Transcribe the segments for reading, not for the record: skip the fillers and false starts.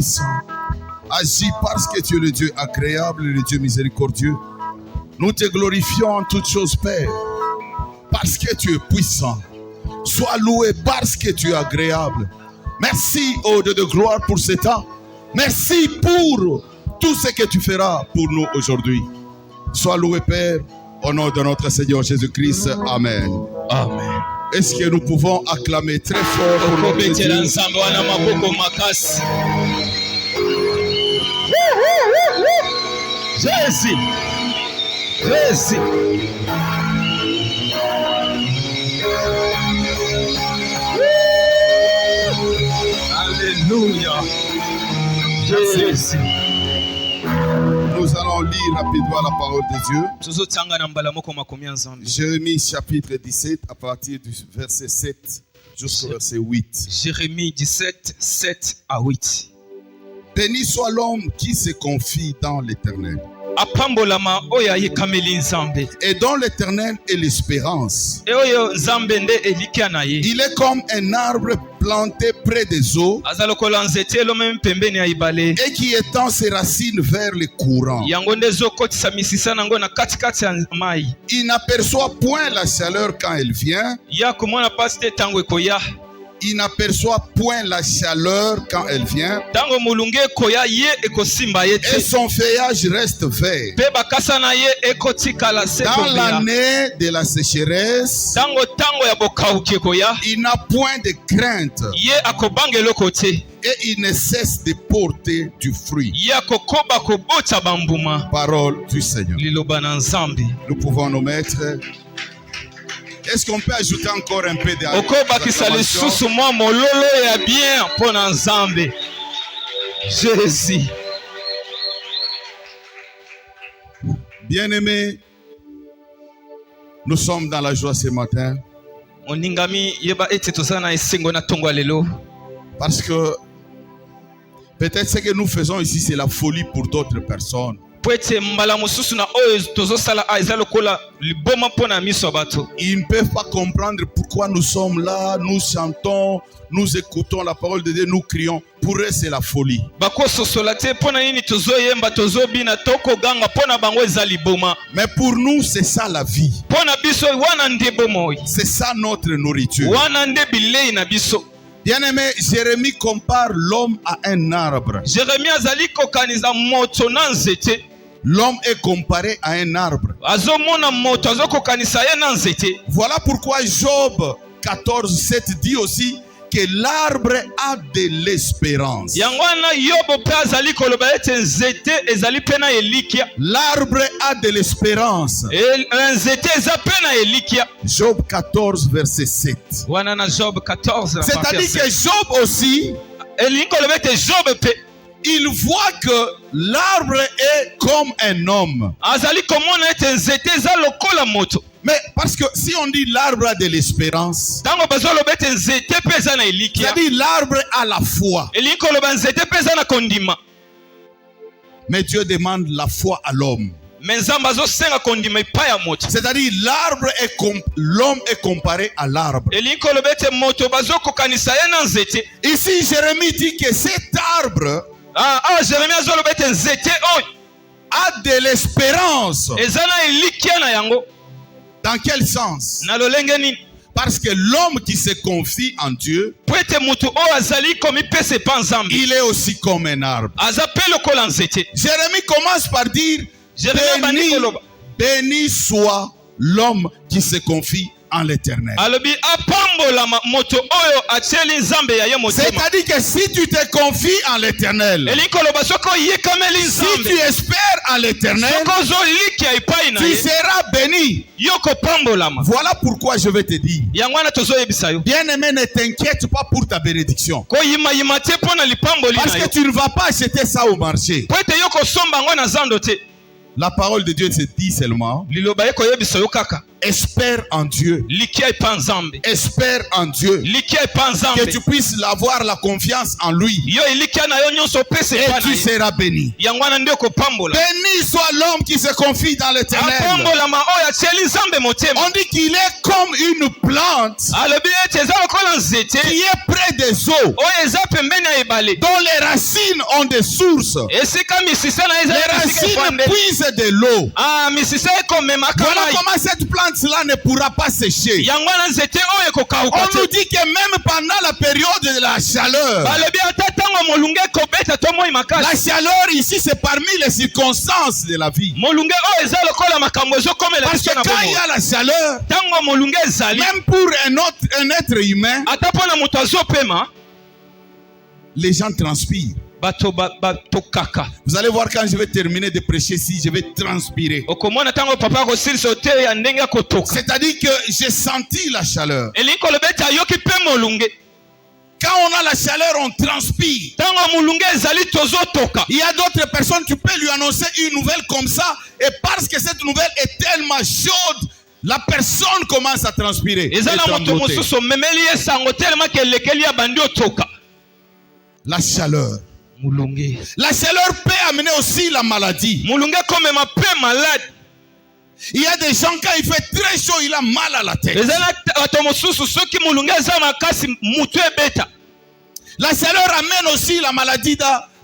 puissant. Agis parce que tu es le Dieu agréable, le Dieu miséricordieux. Nous te glorifions en toutes choses, Père, parce que tu es puissant. Sois loué parce que tu es agréable. Merci, ô Dieu de gloire, pour ce temps. Merci pour tout ce que tu feras pour nous aujourd'hui. Sois loué, Père, au nom de notre Seigneur Jésus-Christ. Amen. Amen. Est-ce que nous pouvons acclamer très fort pour notre Dieu? Jésus. Jésus. Alléluia. Jésus. Nous allons lire rapidement la parole de Dieu. Jérémie chapitre 17 à partir du verset 7 jusqu'au verset 8. Jérémie 17, 7 à 8. Béni soit l'homme qui se confie dans l'Éternel. Et dont l'Éternel est l'espérance. Il est comme un arbre planté près des eaux et qui étend ses racines vers les courants. Il n'aperçoit point la chaleur quand elle vient. Il n'aperçoit point la chaleur quand elle vient. Et son feuillage reste vert. Dans l'année de la sécheresse, il n'a point de crainte. Et il ne cesse de porter du fruit. Parole du Seigneur. Nous pouvons nous mettre. Est-ce qu'on peut ajouter encore un peu d'acclamation? Jésus. Bien-aimés, nous sommes dans la joie ce matin. Parce que peut-être ce que nous faisons ici, c'est la folie pour d'autres personnes. Ils ne peuvent pas comprendre pourquoi nous sommes là, nous chantons, nous écoutons la parole de Dieu, nous crions. Pour eux, c'est la folie. Mais pour nous, c'est ça la vie. C'est ça notre nourriture. Bien-aimé, Jérémie compare l'homme à un arbre. L'homme est comparé à un arbre. Voilà pourquoi Job 14:7 dit aussi que l'arbre a de l'espérance. L'arbre a de l'espérance. Job 14, verset 7. C'est-à-dire que Job aussi, il voit que l'arbre est comme un homme. Mais parce que si on dit l'arbre a de l'espérance, c'est-à-dire l'arbre a la foi. Mais Dieu demande la foi à l'homme. C'est-à-dire l'homme est comparé à l'arbre. Ici Jérémie dit que cet arbre a de l'espérance. Dans quel sens? Parce que l'homme qui se confie en Dieu, il est aussi comme un arbre. Jérémie commence par dire béni soit l'homme qui se confie en l'Éternel. C'est-à-dire que si tu te confies en l'Éternel, si tu espères en l'Éternel, tu seras béni. Voilà pourquoi je vais te dire, bien-aimé, ne t'inquiète pas pour ta bénédiction. Parce que tu ne vas pas acheter ça au marché. La parole de Dieu se dit seulement espère en Dieu. likia epa nzambe Espère en Dieu. likia epa Que nzambe tu puisses avoir la confiance en lui. yo elikia na yo nyonso opesa Et epa na tu ye seras béni. yango wana nde okopambola Béni soit l'homme qui se confie dans l'Éternel. apambolama oyo atieli nzambe motema On dit qu'il est comme une plante alobi ete eza lokola nzete qui est près des eaux, oyo eza pembeni ya ebale dont les racines ont des sources. esika misisa na eza Les esika racines efandeli puisent de l'eau. misisa ekomemaka Voilà mai comment cette plante-là ne pourra pas sécher. yango wana nzete oyo On ekokauka nous te dit que même pendant la période de la chaleur, balobi ata ntango molunge ekobeta to moi la makasi chaleur ici c'est parmi les circonstances de la vie. molunge oyo eza lokola makambo ezokomela Parce que biso na quand il y bomoi a la chaleur, ntango molunge ezali même pour un être humain, ata mpo na moto azopema les gens transpirent. bato batokaka Vous allez voir quand je vais terminer de prêcher ici, je vais transpirer. okomona ntango papa akosilisa oteya ndenge ya kotoka C'est-à-dire que j'ai senti la chaleur. elingi koloba ete ayoki mpe molunge Quand on a la chaleur, on transpire. ntango molunge ezali tozotoka Il y a d'autres personnes, tu peux lui annoncer une nouvelle comme ça, et parce que cette nouvelle est tellement chaude, la personne commence à transpirer. eza et na moto trembloter. mosusu omemeli ye sango telemaki elekeli ya bandi otoka La chaleur. molunge La chaleur peut amener aussi la maladie. molunge ekomema mpe malade Il y a des gens, quand il fait très chaud, il a mal à la tête. eza na bato mosusu soki molunge eza makasi mutu ebeta La chaleur amène aussi la maladie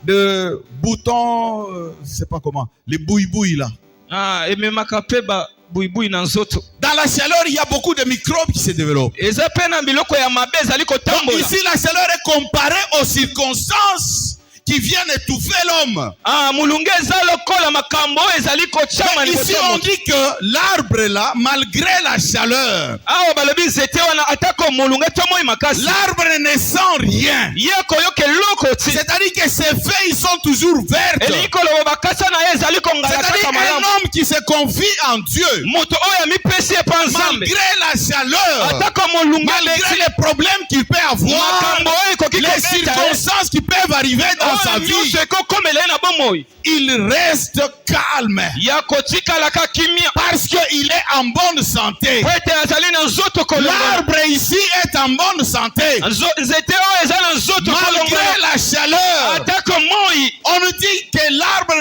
de boutons, je sais pas comment, les bouille-bouilles là. ememaka mpe babuibui na nzoto Dans la chaleur, il y a beaucoup de microbes qui se développent. eza mpe na biloko ya mabe ezali Donc kotambola ici, la chaleur est comparée aux circonstances qui viennent étouffer l'homme. molunge eza lokola makambo oyo ezali kotyama Mais ici, on dit que l'arbre là, malgré la chaleur, awa balobi nzete wana atako molunge to moi makasi l'arbre ne sent rien. ye koyoka eloko ti C'est-à-dire que ses feuilles sont toujours vertes. elingi koloba bakasa na ye ezali kongala C'est-à-dire kaka un malamu homme qui se confie en Dieu, moto oyo amipesi epa nzambe malgré la chaleur, atako molunge malgré ebeti les problèmes qu'il peut avoir, makambo oyo ekoki les kobeta ye circonstances qui peuvent arriver dans sa oyo vie, nyonso ekokomela ye na bomoi il reste calme ya kotikalaka kimia parce qu'il est en bonne santé. po ete azali na nzoto kolongola L'arbre ici est en bonne santé. nzete oyo eza na nzoto Malgré kolongola la chaleur, atako moi on nous dit que l'arbre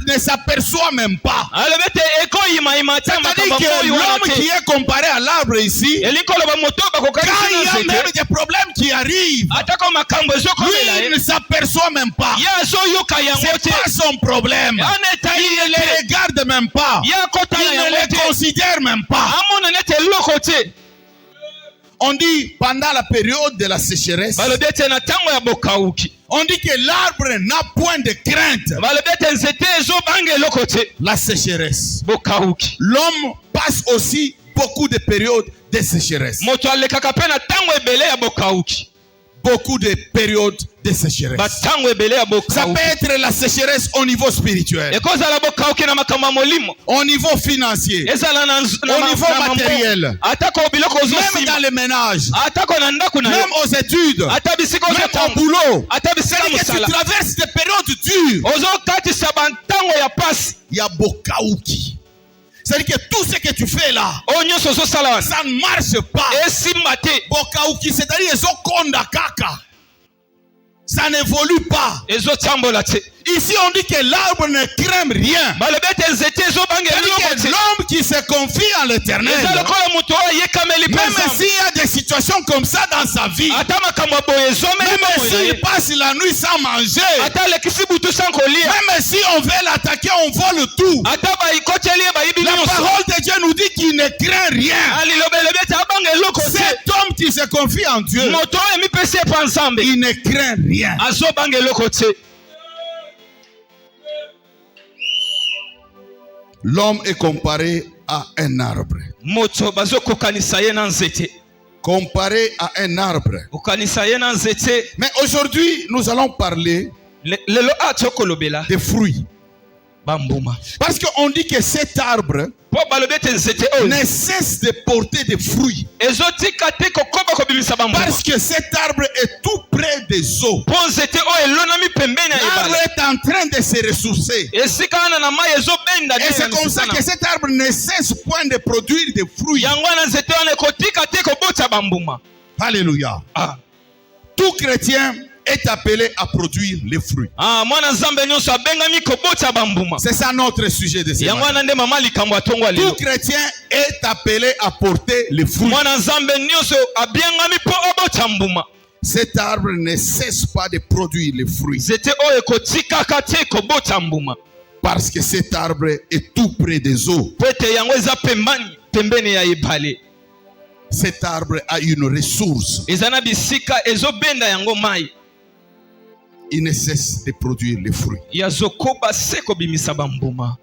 ne s'aperçoit même pas. alobi ete ekoyimayima te C'est-à-dire makambo que moi wana l'homme qui te est comparé à l'arbre ici, elingi koloba moto oyo quand bakokangisi il y na a même nzete des problèmes qui arrivent, atako makambo ezokomela lui il ye ne s'aperçoit même pas. ye azoyoka yango C'est te pas son problème. wana etali Il ye ne les te regarde même pas. ye akotala Il ne yango les te considère même pas. amona nete eloko te On dit pendant la période de la sécheresse, balobi ete na ntango ya bokauki on dit que l'arbre n'a point de crainte. balobi ete nzete ezobanga eloko te La sécheresse. bokauki L'homme passe aussi beaucoup de périodes de sécheresse. moto alekaka mpe na ntango ebele ya bokauki Beaucoup de périodes de sécheresse. batango ebele ya Ça peut bokauki être la sécheresse au niveau spirituel, ekozala bokauki na makambo ya molimo au niveau financier, ezala na au niveau matériel, atako biloko même dans ozosima les ménages, atako na ndako na yo même aux études, ata bisika même au ozotango boulot. ata bisika C'est-à-dire que tu mosala traverses des périodes dures. ozokatisa bantango ya pasi Il y a Bokauki. C'est-à-dire que tout ce que tu fais là, oyo nyonso ozosala wana ça ne marche pas. esimba te Bokauki, c'est-à-dire ezokonda kaka. Ça n'évolue pas. ezotambola te Ici, on dit que l'arbre ne craint rien. balobi ete nzete ezobanga C'est-à-dire eloko que te l'homme qui se confie en l'éternel, eza lokola moto oyo ayekameli mpe même nzambe s'il y a des situations comme ça dans sa vie, ata makambo ya boye ezomeli même bomoi na ye s'il passe la nuit sans manger, ata alekisi butu san kolia même si on veut l'attaquer, on vole tout. ata bayikoteli ye bayibi La nyonso parole de Dieu nous dit qu'il ne craint rien. aliloba elobi ete abanga eloko te Cet homme qui se confie en Dieu, moto oyo emipesi epa nzambe il ne craint rien. azobanga eloko te L'homme est comparé à un arbre. moto bazokokanisa ye na nzete Comparé à un arbre. kokanisa ye na nzete Mais aujourd'hui, nous allons parler lelo a tokolobela des fruits. bambuma. Parce qu'on dit que cet arbre Po balobi ete nzete oyo ne cesse de porter des fruits. ezotika te kokoba kobimisa bambuma. Parce que cet arbre est tout près des eaux. Po nzete oyo elonami pembeni ya L'arbre ebale. est en train de se ressourcer. Esika wana na mai ezobenda Et c'est comme ça que cet arbre ne cesse point de produire des fruits. yango wana nzete wana ekotika te kobota bambuma. Alléluia. Ah. Tout chrétien est appelé à produire les fruits. Ah, mwana nzambe nyonso abengami kobota bambuma. C'est ça notre sujet de ce Yango matin. wana nde mama likambo atongwa Tout lelo. chrétien est appelé à porter les fruits. Mwana nzambe nyonso abengami po obota mbuma. Cet arbre ne cesse pas de produire les fruits. Nzete oyo ekotikaka te kobota mbuma. Parce que cet arbre est tout près des eaux. Po ete yango eza pembeni ya ebale. Cet arbre a une ressource. Eza na bisika ezobenda yango mai. Il ne cesse de produire les fruits. Yazokoba se kobimisa bambuma.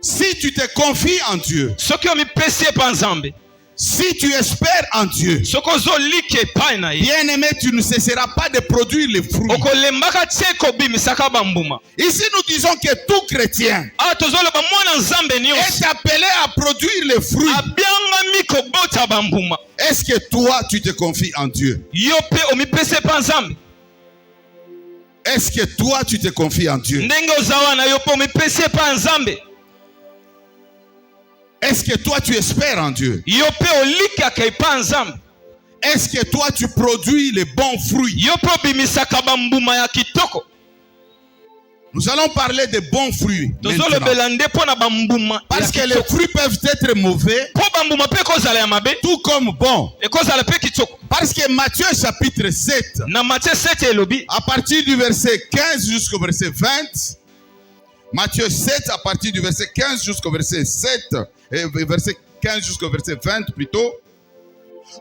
Si tu te confies en Dieu, Soki omipesi epa nzambe, si tu espères en Dieu, soki ozolika epai na ye, bien-aimé, tu ne cesseras pas de produire les fruits. okolembaka te kobimisaka bambuma. Ici, nous disons que tout chrétien Awa tozoloba mwana nzambe nyonso est appelé à produire les fruits. abiangami kobota bambuma. Est-ce que toi, tu te confies en Dieu? Yo pe omipesi epa nzambe. Est-ce que toi, tu te confies en Dieu? Ndenge oza wana yo pe omipesi epa nzambe. Est-ce que toi, tu espères en Dieu? Yo pe olikaka epa nzambe. Est-ce que toi, tu produis les bons fruits? Yo pe obimisaka bambuma ya kitoko. Nous allons parler de bons fruits maintenant. Tozolobela nde mpo na bambuma ya Parce que les kitoko. fruits peuvent être mauvais, Po bambuma pe ekozala ya mabe, tout comme bons. ekozala pe kitoko. Parce que Matthieu chapitre 7, Na Matthieu 7 elobi, à partir du verset 15 jusqu'au verset 20, Matthieu 7, à partir du verset 15 jusqu'au verset 7, verset 15 jusqu'au verset 20 plutôt,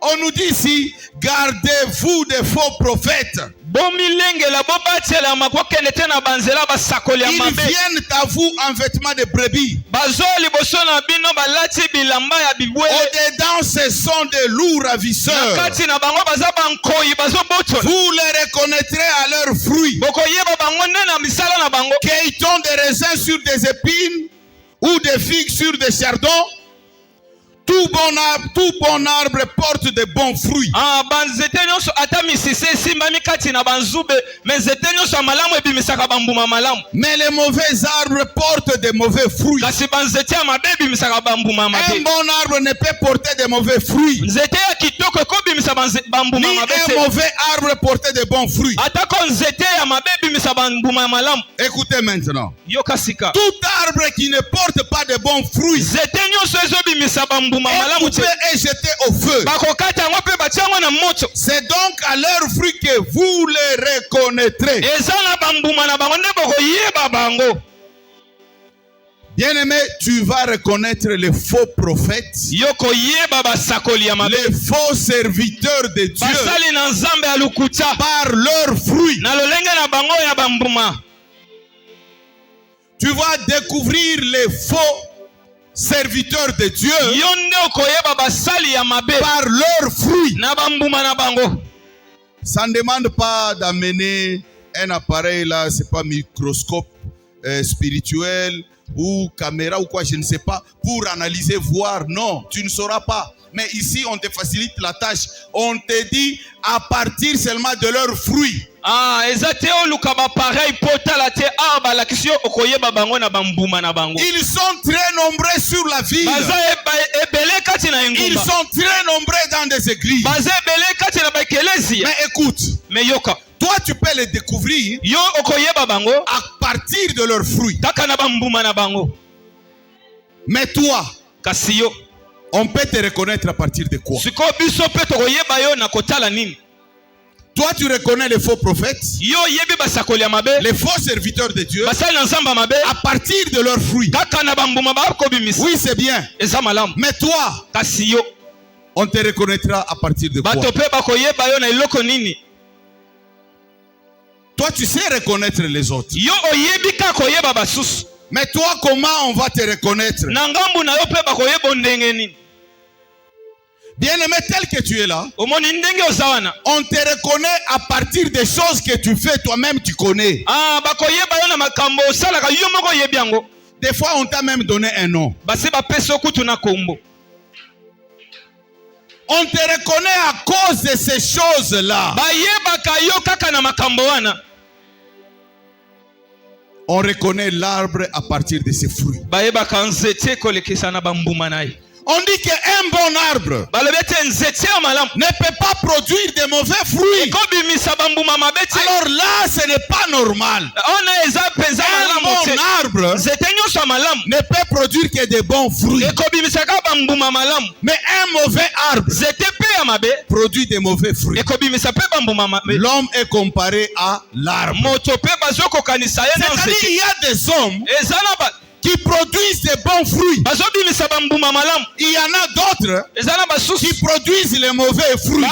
on nous dit ici, gardez-vous des faux prophètes. bomilengela bobatela kokende te na banzela basakoli ya Ils mabe. viennent à vous en vêtements de brebis. Bazo liboso na bino balati bilamba ya bibwele. Au-dedans, ce sont des loups ravisseurs. Na kati na bango baza bankoyi bazobotola. Vous les reconnaîtrez à leurs fruits. Bokoyeba bango nde na misala na bango. Cueille-t-on des raisins sur des épines ou des figues sur des chardons? Tout bon arbre porte de bons fruits. Ah, banzete nyonso ata misise esimbami kati na banzube, mais nzete nyonso ya malamu ebimisaka bambuma malamu. Mais les mauvais arbres portent de mauvais fruits. Kasi banzete ya mabe ebimisaka bambuma ya Un mabe. bon arbre ne peut porter de mauvais fruits. Nzete ya kitoko ekobimisa bambuma Ni ya mabe un te. mauvais arbre porter de bons fruits. Atako nzete ya mabe ebimisa bambuma ya malamu. Écoutez maintenant. Yoka sika. Tout arbre qui ne porte pas de bons fruits Nzete nyonso ezobimisa bambuma malamu est te. coupé et jeté au feu. Bakokata yango mpe batia yango na moto. C'est donc à leurs fruits que vous les reconnaîtrez. Eza na bambuma na bango nde bokoyeba bango. Bien-aimé, tu vas reconnaître les faux prophètes, Yo koyeba basakoli ya mabe. les faux serviteurs de Dieu Basali na nzambe ya lukuta. par leurs fruits. Na lolenge na bango ya bambuma. Tu vas découvrir les faux serviteurs de Dieu Yo nde okoyeba basali ya mabe par leurs fruits. na bambuma na bango. Ça ne demande pas d'amener un appareil là, c'est pas microscope spirituel ou caméra ou quoi, je ne sais pas, pour analyser, voir. Non, tu ne sauras pas. Mais ici, on te facilite la tâche. On te dit à partir seulement de leurs fruits. Ah, eza te oluka ba pareil potala te arba la kisio okoyeba bango na bambuma na bango. Ils sont très nombreux sur la ville. Baza ebele kati na Ils engumba. sont très nombreux dans des églises. Baza ebele kati na bakelezi. Mais écoute, Me yoka. toi tu peux les découvrir Yo okoyeba bango à partir de leurs fruits. kaka na bambuma na bango. Mais toi, Kasi yo on peut te reconnaître à partir de quoi? siko biso pe tokoyeba yo na kotala nini? Toi tu reconnais les faux prophètes, Yo yebi basakoli ya mabe. les faux serviteurs de Dieu Basali na nzamba mabe à partir de leurs fruits. kaka na bambuma bakobimisa. Oui, c'est bien. Eza malamu. Mais toi, Kasi yo on te reconnaîtra à partir de quoi? bato pe bakoyeba yo na eloko nini? Toi tu sais reconnaître les autres. Yo oyebi ka koyeba basusu. Mais toi, comment on va te reconnaître? Na ngambu na yo pe bakoyeba ndenge nini? Bien-aimé, tel que tu es là, omoni ndenge ozawana on te reconnaît à partir des choses que tu fais toi-même, tu connais. bakoyeba yo na makambo osalaka yo moko oyebi yango. Des fois, on t'a même donné un nom. Basi bapesi yo kutu na kombo. On te reconnaît à cause de ces choses-là. Bayebaka yo kaka na makambo wana. On reconnaît l'arbre à partir de ses fruits. Bayebaka nzete kolekisa na bambuma na ye. On dit qu'un bon arbre ne peut pas produire de mauvais fruits. Alors là, ce n'est pas normal. Un bon arbre ne peut produire que de bons fruits. Mais un mauvais arbre produit de mauvais fruits. L'homme est comparé à l'arbre. C'est-à-dire qu'il y a des hommes qui produisent de bons fruits. Il y en a d'autres qui produisent les mauvais fruits.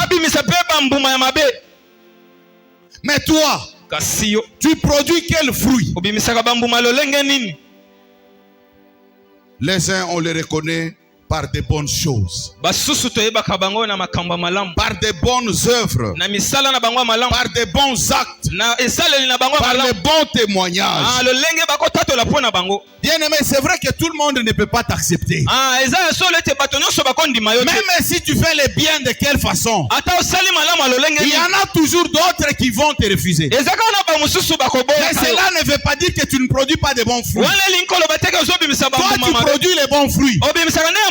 Mais toi, tu produis quel fruit? Les uns, on les reconnaît par de bonnes choses, par de bonnes œuvres, par de bons actes, par de bons témoignages. Bien-aimé, c'est vrai que tout le monde ne peut pas t'accepter. Même si tu fais le bien de quelle façon, il y en a toujours d'autres qui vont te refuser. Mais cela ne veut pas dire que tu ne produis pas de bons fruits. Toi, tu produis les bons fruits,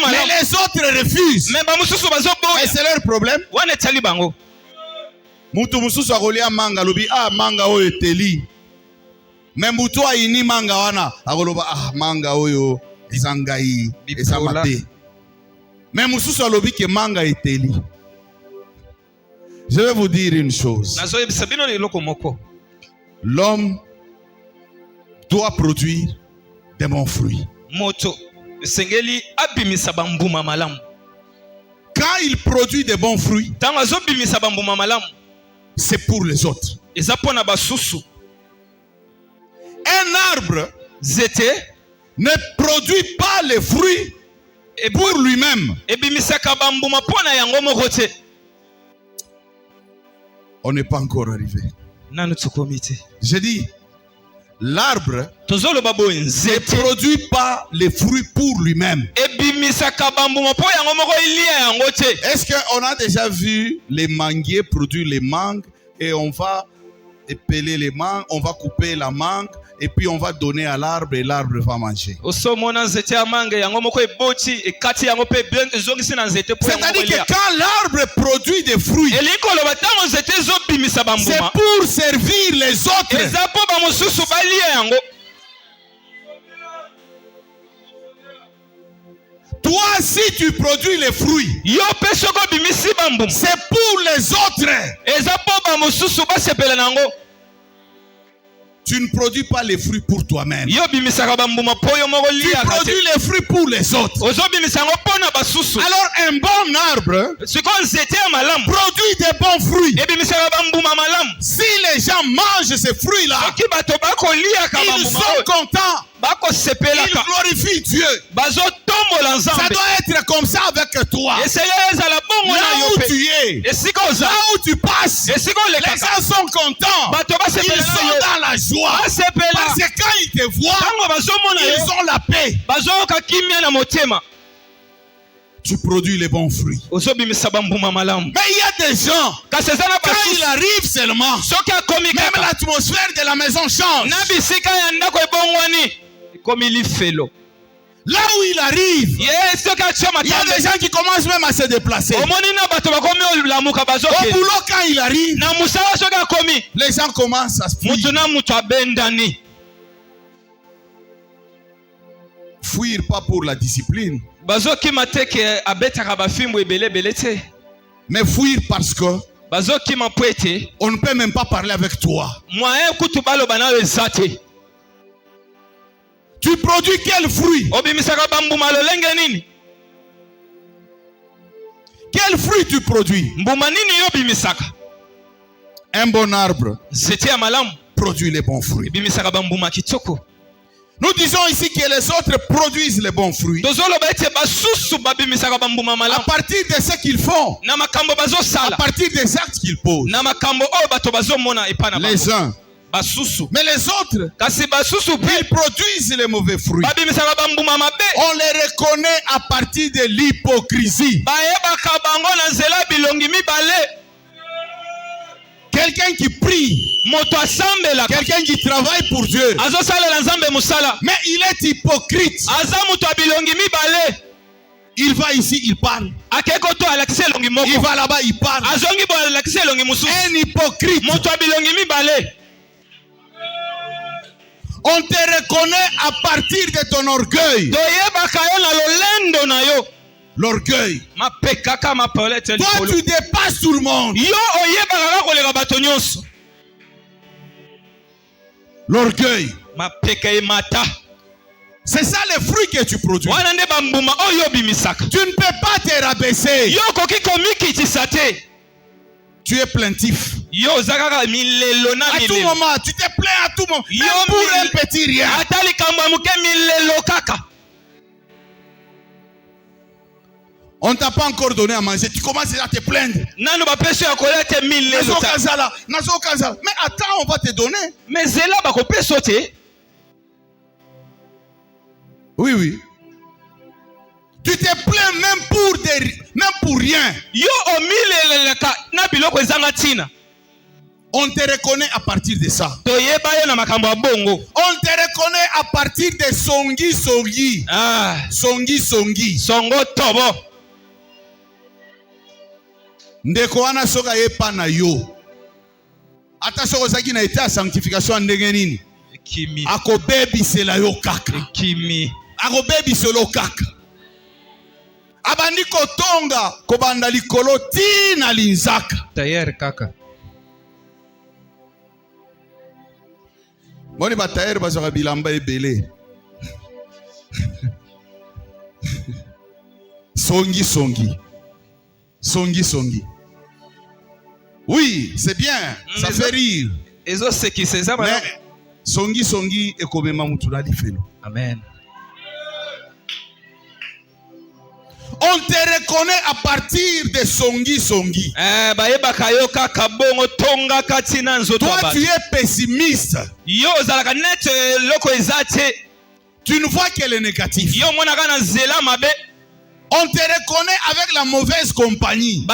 mais les autres refusent. Et c'est leur problème. Mutu mususu akolia manga lobi manga oyo eteli. Mais mutu aini manga wana akoloba manga oyo ezangai ezamabe. Mais mususu alobi ke manga eteli. Je vais vous dire une chose. L'homme doit produire de bons fruits. Quand il produit de bons fruits, c'est pour les autres. Un arbre ne produit pas les fruits pour lui-même. On n'est pas encore arrivé. Je dis, l'arbre ne produit pas les fruits pour lui-même. Est-ce qu'on a déjà vu les manguiers produire les mangues et on va épeler les mangues, on va couper la mangue et puis on va donner à l'arbre et l'arbre va manger? C'est-à-dire que quand l'arbre produit des fruits, c'est pour servir les autres. Toi, si tu produis les fruits, c'est pour les autres. Tu ne produis pas les fruits pour toi-même. Tu produis les fruits pour les autres. Alors un bon arbre produit des bons fruits. Si les gens mangent ces fruits-là, ils sont contents. Ils glorifient Dieu. Ça doit être comme ça avec toi. Là où tu es, là où tu passes, les gens sont contents. Ils sont dans la joie. Parce que quand ils te voient, ils ont la paix. Tu produis les bons fruits. Mais il y a des gens, quand il arrive seulement, même l'atmosphère de la maison change. Là où il arrive, il y a des gens qui commencent même à se déplacer. Au boulot, quand il arrive, les gens commencent à se fuir. Fuir pas pour la discipline, mais fuir parce que on ne peut même pas parler avec toi. Tu produis quel fruit? Quel fruit tu produis? Un bon arbre produit les bons fruits. Nous disons ici que les autres produisent les bons fruits à partir de ce qu'ils font, à partir des actes qu'ils posent. Les uns. Mais les autres, ils produisent les mauvais fruits. On les reconnaît à partir de l'hypocrisie. Quelqu'un qui prie, quelqu'un qui travaille pour Dieu, mais il est hypocrite. Il va ici, il parle. Il va là-bas, il parle. Un hypocrite. On te reconnaît à partir de ton orgueil. L'orgueil. Toi, tu dépasses tout le monde. L'orgueil. C'est ça le fruit que tu produis. Tu ne peux pas te rabaisser. Tu es plaintif. À tout moment, tu te plains à tout moment. Même pour un petit rien. On ne t'a pas encore donné à manger. Tu commences à te plaindre. Mais attends, on va te donner. Oui, oui. Tu te plains même pour rien. On te reconnaît à partir de ça. On te reconnaît à partir de songi. Songo tobo. Ndeko wana soka yepa na yo. Ata soko zaki na ete a sanctification ndenge nini. Ako baby sela yo kaka. Ako baby selo kaka. Abandi kotonga kobanda likolo tina linzaka. Tayer kaka. Moni ba tayer bazoka bilamba ebele. Songi. Oui, c'est bien, ça fait rire. Mais songi et comme mamutula lifelo. Amen. On te reconnaît à partir de songi. Toi, tu es pessimiste. Tu ne vois que le négatif. On te reconnaît avec la mauvaise compagnie.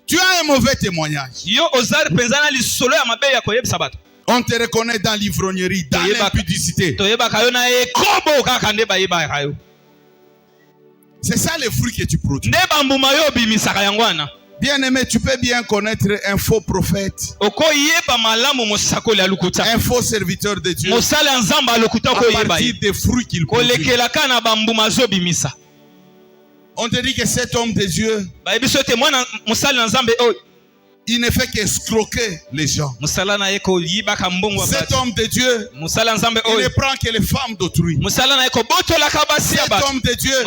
Tu as un mauvais témoignage. On te reconnaît dans l'ivrognerie, dans l'impudicité. C'est ça le fruit que tu produis. Bien-aimé, tu peux bien connaître un faux prophète, un faux serviteur de Dieu, à partir des fruits qu'il produit. On te dit que cet homme de Dieu, il ne fait qu'escroquer les gens. Cet homme de Dieu, il ne prend que les femmes d'autrui. Cet homme de Dieu,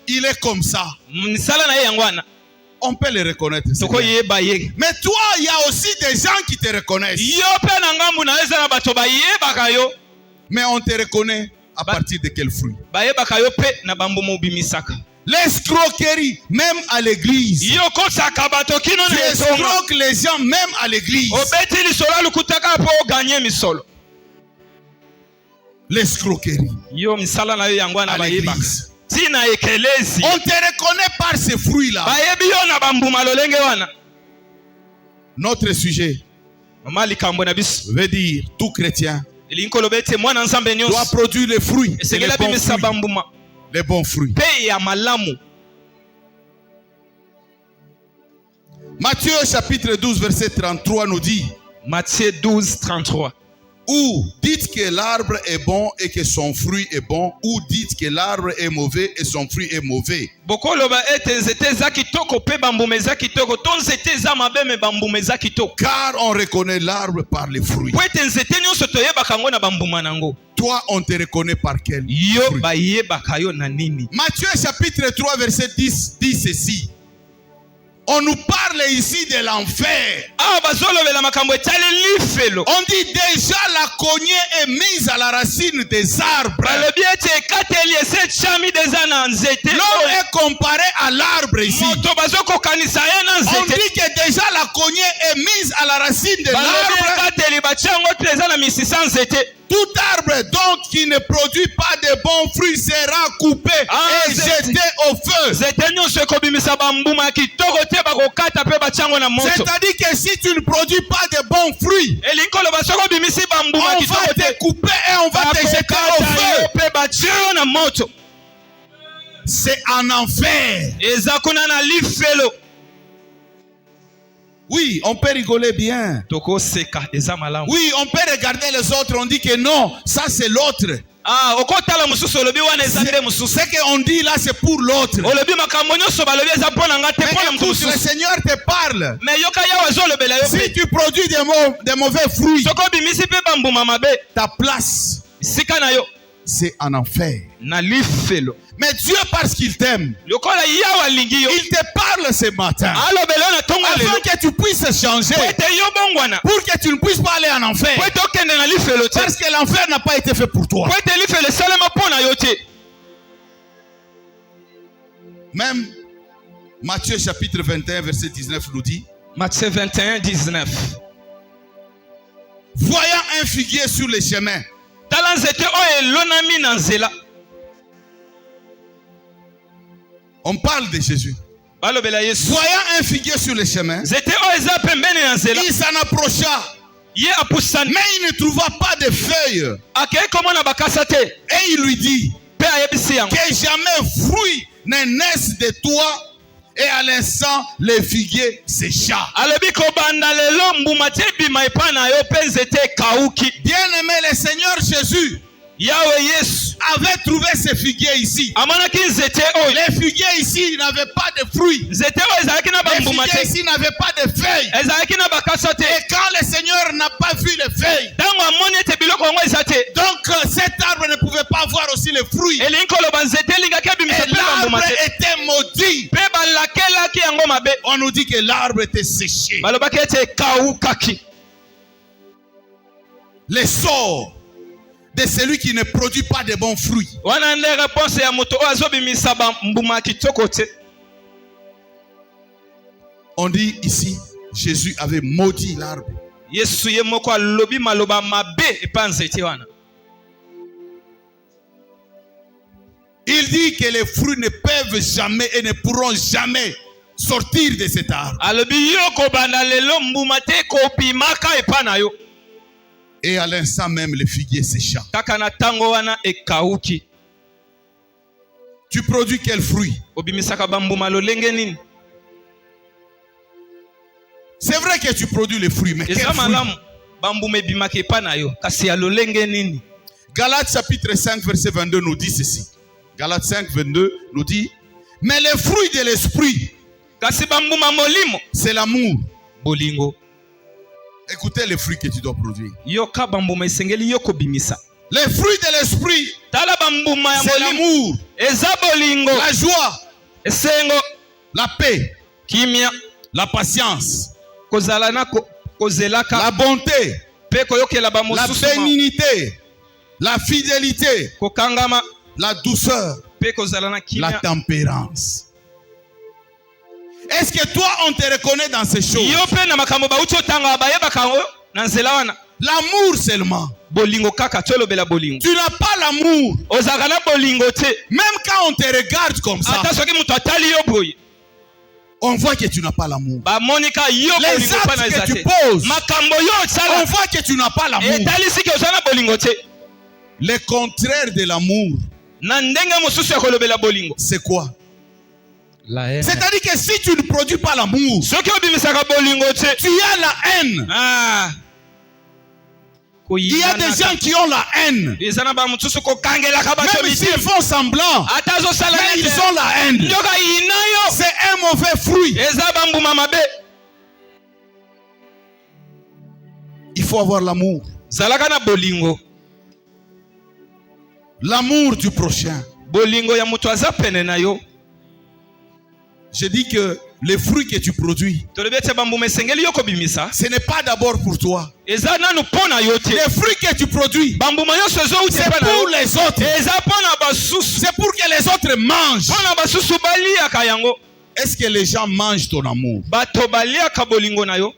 il est comme ça. On peut le reconnaître. Mais toi, il y a aussi des gens qui te reconnaissent. Mais on te reconnaît à partir de quel fruit? L'escroquerie, même à l'église. Tu escroques les gens même à l'église. L'escroquerie à l'église. On te reconnaît par ces fruits-là. Notre sujet veut dire tout chrétien doit produire les fruits, les bons fruits. Matthieu chapitre 12 verset 33 nous dit, Matthieu 12, 33. Ou dites que l'arbre est bon et que son fruit est bon, ou dites que l'arbre est mauvais et son fruit est mauvais. Car on reconnaît l'arbre par les fruits. Toi, on te reconnaît par quel fruit? Matthieu chapitre 3 verset 10 dit ceci. On nous parle ici de l'enfer. awa bazolobela makambo etali lifelo. On dit déjà la cognée est mise à la racine des arbres. balobi ete ekateli ese etiami deza na nzete. L'homme est comparé à l'arbre ici. moto bazokokanisa ye na On nzete. dit que déjà la cognée est mise à la racine de balobi l'arbre. ekateli batia yango te eza na misisa nzete. Tout arbre donc qui ne produit pas de bons fruits sera coupé et jeté au feu. nzete nyonso ekobimisa bambuma ya kitoko te bakokata mpe batia yango na moto. C'est-à-dire que si tu ne produis pas de bons fruits, elingi koloba soki obimisi bambuma ya on kitoko va te te couper et on va te jeter au bakokata yo feu. mpe batia yo na moto. C'est en enfer. eza kuna na lifelo. Oui, on peut rigoler bien. tokoseka eza malamu. Oui, on peut regarder les autres, on dit que non, ça c'est l'autre. okotala mosusu olobi wana eza nde mosusu. Ce qu'on dit là, c'est pour l'autre. olobi makambo nyonso balobi eza mpo na nga te Mais mpo na moto écoute, le mosusu. Seigneur te parle. me yoka yawe azolobela yo Si mpe. tu produis des mauvais fruits, soki obimisi mpe bambuma mabe ta place, sika na yo c'est en enfer. na lifelo. Mais Dieu, parce qu'il t'aime, lokola yawe alingi yo il te parle ce matin. alobela yo na ntongo Afin lelo que tu puisses changer. po ete yo bongwana Pour que tu ne puisses pas aller en enfer. po ete okende na lifelo te Parce que l'enfer n'a pas été fait pour toi. po ete lifelo esalema mpo na yo te. Même Matthieu chapitre 21 verset 19 nous dit, Matthieu 21, 19. voyant un figuier sur les chemins, tala nzete oyo elonami na nzela. on parle de Jésus. balobela yesu. Voyant un figuier sur les chemins, nzete oyo eza pembeni na nzela. il s'en approcha, ye apusani. mais il ne trouva pas de feuilles. akei komona bakasa te. Et il lui dit, mpe ayebisi yango. que jamais fruit ne naisse de toi. Et à l'instant, le figuier sécha. alobi kobanda lelo mbuma te ebima epai na yo mpe nzete ekauki. Bien-aimé, le Seigneur Jésus yawe yesu avait trouvé ce figuier ici. amonaki nzete oyo. Les figuiers ici n'avaient pas de fruits. nzete oyo ezalaki na Les bambuma figuiers te. ici n'avaient pas de feuilles. ezalaki na bakasa te. Et quand le Seigneur n'a pas vu les feuilles, ntango amoni ete biloko yango eza te. donc cet arbre ne pouvait pas avoir aussi les fruits. elingi koloba nzete elingaki abimisa Et mpe bambuma l'arbre te. était maudit. mpe balakelaki yango mabe. On nous dit que l'arbre était séché. balobaki ete ekaukaki. Les sorts de celui qui ne produit pas de bons fruits. wana nde réponse ya moto oyo azobimisa bambuma ya kitoko te. On dit ici, Jésus avait maudit l'arbre. yesu ye moko alobi maloba mabe epa nzete wana. Il dit que les fruits ne peuvent jamais et ne pourront jamais sortir de cet arbre. alobi yo kobanda lelo mbuma te ekobimaka epa na yo. Et à l'instant même, le figuier sécha. kaka na ntango wana ekauki. Tu produis quel fruit? obimisaka bambuma lolenge nini. C'est vrai que tu produis les fruits, mais quel eza fruit? malamu bambuma ebimaka epa na yo kasi ya lolenge nini. Galates chapitre 5 verset 22 nous dit ceci. Galates 5 22 nous dit, mais les fruits de l'esprit, kasi bambuma molimo c'est l'amour. bolingo. Écoutez les fruits que tu dois produire. yoka bambuma esengeli yo kobimisa. Les fruits de l'esprit, tala bambuma ya c'est molimo l'amour, eza bolingo, la joie, esengo, la paix, kimia, la patience, kozala na kozelaka la bonté, mpe koyokela la bamosusu bénignité, la fidélité, kokangama la douceur, mpe kozala na la kimia. tempérance. Est-ce que toi, on te reconnaît dans ces choses? yo mpe na makambo bauti otanga bayebaka yango na nzela wana. L'amour seulement. bolingo kaka tolobela bolingo. Tu n'as pas l'amour. ozalaka na bolingo te. Même quand on te regarde comme ça, ata soki moto atali yo boye on voit que tu n'as pas l'amour. bamonika yo Les bolingo mpa na actes eza que te. tu poses, makambo yo on osala voit que tu n'as pas l'amour. etalisiki oza na bolingo te. Le contraire de l'amour, na ndenge mosusu ya kolobela bolingo. c'est quoi? La haine. C'est-à-dire que si tu ne produis pas l'amour, soki obimisaka bolingo te. tu as la haine. Ah. Il y a des gens qui ont la haine. eza na bamosusu kokangelaka bato Même s'ils mitema. font semblant, ata azosala mais ils nete ont la haine. nyoka yina yo C'est un mauvais fruit. eza bambuma mabe. Il faut avoir l'amour. zalaka na bolingo. L'amour du prochain. bolingo ya moto aza pene na yo. Je dis que les fruits que tu produis, tolobi ete bambuma esengeli yo kobimisa ce n'est pas d'abord pour toi. eza nanu mpo na yo te. Les fruits que tu produis, bambuma nyonso ezowuta c'est epai na pour yo les autres. eza mpo na basusu C'est pour que les autres mangent. mpo na basusu baliaka yango. Est-ce que les gens mangent ton amour? bato baliaka bolingo na yo.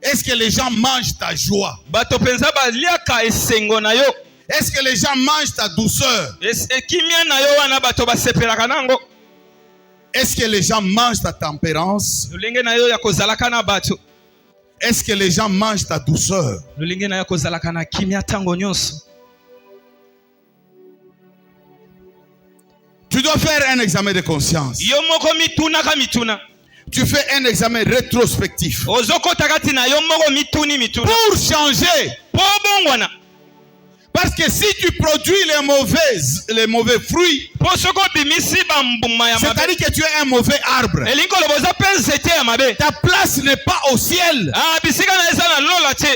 Est-ce que les gens mangent ta joie? bato mpenza baliaka esengo na yo. Est-ce que les gens mangent ta douceur? ekimia na yo wana bato basepelaka nango. Est-ce que les gens mangent ta tempérance? lolenge na yo ya kozalaka na bato. Est-ce que les gens mangent ta douceur? lolenge na yo kozalaka na kimia ntango nyonso. Tu dois faire un examen de conscience. yo moko mitunaka mituna. Tu fais un examen rétrospectif ozokota kati na yo moko mituni mituna. pour changer. po bongwana. Parce que si tu produis les mauvais fruits, po soko bimisi bambuma ya mabe. c'est-à-dire que tu es un mauvais arbre. elingi oloba oza mpe nzete ya mabe. Ta place n'est pas au ciel. bisika na eza na lola te.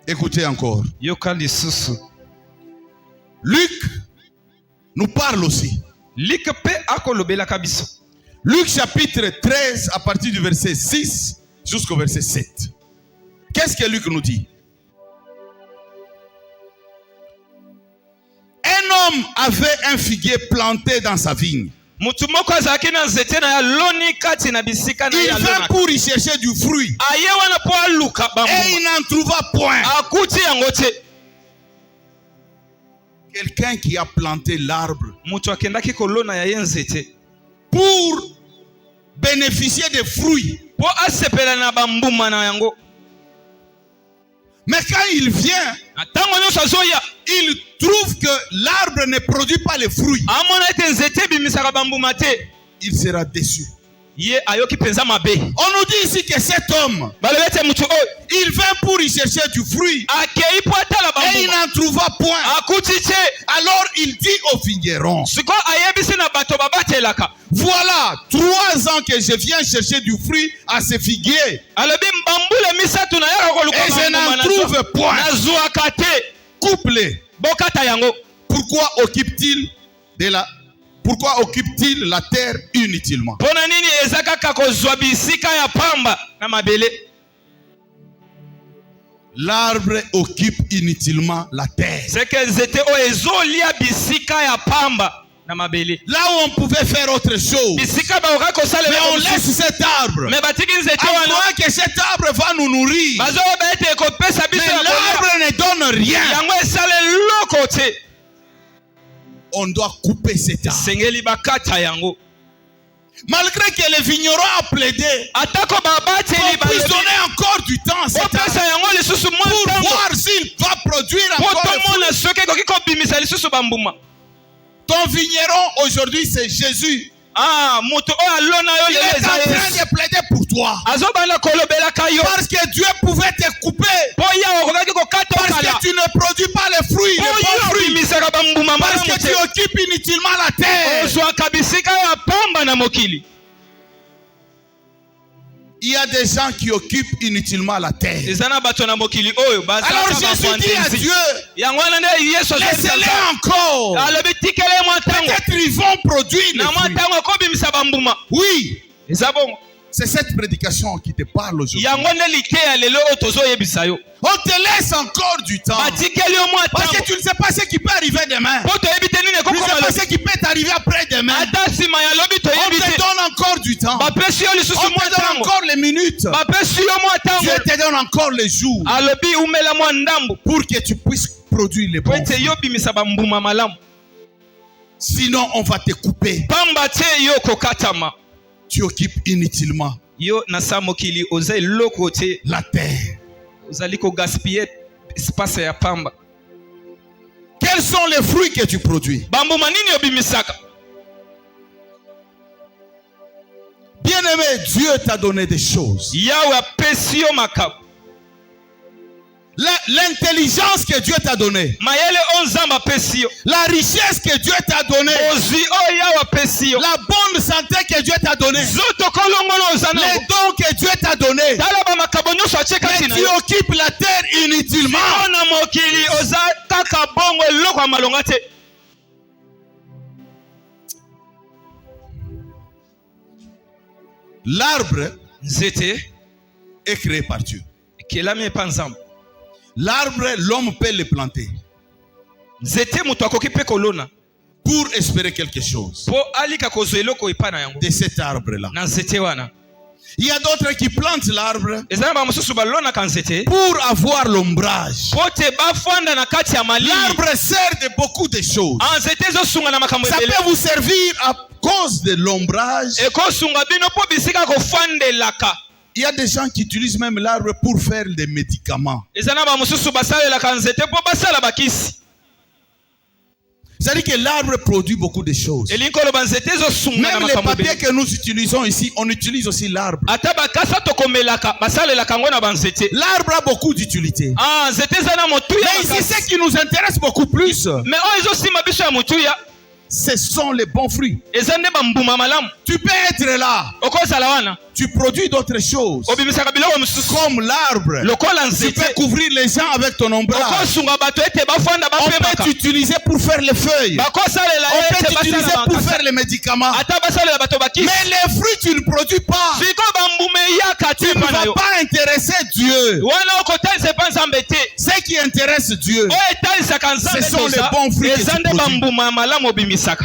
Écoutez encore. yoka lisusu. Luc nous parle aussi. like mpe akolobelaka biso. Luc chapitre 13 à partir du verset 6 jusqu'au verset 7. Qu'est-ce que Luc nous dit? Un homme avait un figuier planté dans sa vigne. mutu moko azalaki na nzete na ya loni kati na bisika na Il ya vint lona. pour y chercher du fruit aye wana mpo aluka et bambuma. il n'en trouva point. akuti yango te. Quelqu'un qui a planté l'arbre mutu akendaki kolona ya ye nzete pour bénéficier des fruits. mpo asepela na bambuma na yango. Mais quand il vient, na ntango nyonso azoya il trouve que l'arbre ne produit pas les fruits. amona ete nzete ebimisaka bambuma te. Il sera déçu. ye ayoki mpenza mabe. On nous dit ici que cet homme, balobi ete mutu oyo il vint pour y chercher du fruit akei mpo atala et il bambuma n'en trouva point. akuti te. Alors il dit au vigneron, sikoyo ayebisi na bato babatelaka. voilà 3 ans que je viens chercher du fruit à ce figuier alobi mbambule misatu nayaka koluka et je bambuma n'en trouve point. nazwaka te. Couple, bokata yango. pourquoi occupe-t-il la terre inutilement? mpona nini eza kaka kozwa bisika ya pamba na mabele? L'arbre occupe inutilement la terre. seke nzete oyo ezolia bisika ya pamba na mabele. Là où on pouvait faire autre chose, bisika bakoka kosalela mais on laisse cet arbre. me batiki nzete En wana croyant que cet arbre va nous nourrir. bazoyoba ete ekopesa Mais biso ya kolia. l'arbre ne donne rien. yango esala eloko te. On doit couper cet arbre. sengeli bakata yango. Malgré que le vigneron a plaidé, atako babateli on puisse donner encore du temps à cet arbre opesa yango lisusu mwa pour ntango voir s'il va produire po encore des fruits. tomona soki ekoki kobimisa lisusu bambuma. Ton vigneron aujourd'hui c'est Jésus. moto oyo alona yo Il lelo est eza en train Yesu. de plaider pour toi. azobanda kolobelaka yo Parce que Dieu pouvait te couper. mpo ye okokaki kokata Parce okala que tu ne produis pas les fruits, les mpo bons ye fruits. obimisaka bambuma Parce malamu que tu te. occupes inutilement la terre. ozwaka bisika ya pamba na mokili. Il y a des gens qui occupent inutilement la terre. eza na bato na mokili oyo Alors Jésus dit à Dieu, yango wana nde yesu laissez-les encore. alobi tikele mwa ntango Peut-être ils vont produire les na mwa fruits. ntango ekobimisa bambuma. Oui, eza bongo c'est cette prédication qui te parle aujourd'hui. yango nde liteya lelo oyo tozoyebisa yo. On te laisse encore du temps. batikeli yo mwa Parce que ntango tu ne sais pas ce qui peut arriver demain. mpo toyebi te nini Tu ne sais ekokoma pas ce qui peut t'arriver après-demain. ata nsima ya lobi On toyebi te te. donne encore du temps. bapesi yo lisusu On mwa te donne ntango encore les minutes. bapesi yo mwa Dieu ntango te donne encore les jours alobi umela mwa ndambo pour que tu puisses produire les po bons ete fruits. yo bimisa bambuma malamu. Sinon, on va te couper. pamba te yo kokatama. Tu occupes inutilement yo na sa mokili oza eloko te. la terre. ozali kogaspille espace ya pamba. Quels sont les fruits que tu produis? bambuma nini obimisaka? Bien-aimé, Dieu t'a donné des choses. yawe apesi yo makambo. L'intelligence que Dieu t'a donnée, mayele oyo nzambe apesi yo. la richesse que Dieu t'a donnée, ozwi oyo yawe apesi yo. la bonne santé que Dieu t'a donnée, zoto kolongono oza les nango. dons que Dieu t'a donnés, tala bamakambo nyonso atie kati na tu yo occupes la terre inutilement. na mokili oza kaka bongo eloko ya malonga te. L'arbre Nzete est créé par Dieu. ekelami epa nzambe. L'arbre, l'homme peut le planter Nzete moto akoki mpe kolona pour espérer quelque chose mpo alika kozwa eloko epa na yango de cet arbre-là. na nzete wana. Il y a d'autres qui plantent l'arbre eza na bamosusu balonaka nzete pour avoir l'ombrage. mpo te bafanda na kati ya malili. L'arbre sert de beaucoup de choses. nzete ezosunga na makambo Ça ebele peut vous servir à cause de l'ombrage. ekosunga bino mpo bisika kofandelaka. Il y a des gens qui utilisent même l'arbre pour faire des médicaments. eza na bamosusu basalelaka nzete mpo basala bakisi. C'est-à-dire que l'arbre produit beaucoup de choses. elingi koloba nzete ezosunga na Même les makambo papiers ebele. que nous utilisons ici, on utilise aussi l'arbre. ata bakasa tokomelaka basalelaka yango na banzete. L'arbre a beaucoup d'utilité. nzete eza na motuya Mais ici, makasi. ce qui nous intéresse beaucoup plus, me oyo ezosima biso ya motuya ce sont les bons fruits. eza nde bambuma malamu. Tu peux être là, okozala wana tu produis d'autres choses. obimisaka biloko mosusu Comme l'arbre, lokola tu peux nzete couvrir les gens avec ton ombrage. okosunga bato ete bafanda On bapemaka. peut t'utiliser pour faire les feuilles. bakosalela On yo peut ete t'utiliser basala pour bakasa. faire les médicaments. ata basalela bato bakisi. Mais les fruits, tu ne produis pas. siko bambuma eyaka Tu te ne epa na vas yo pas intéresser Dieu. wana okotalisa epa nzambe te. Ce qui intéresse Dieu, oyo etalisaka nzambe Ce sont toza, les bons fruits que eza tu nde produis. bambuma ya malamu obimisaka.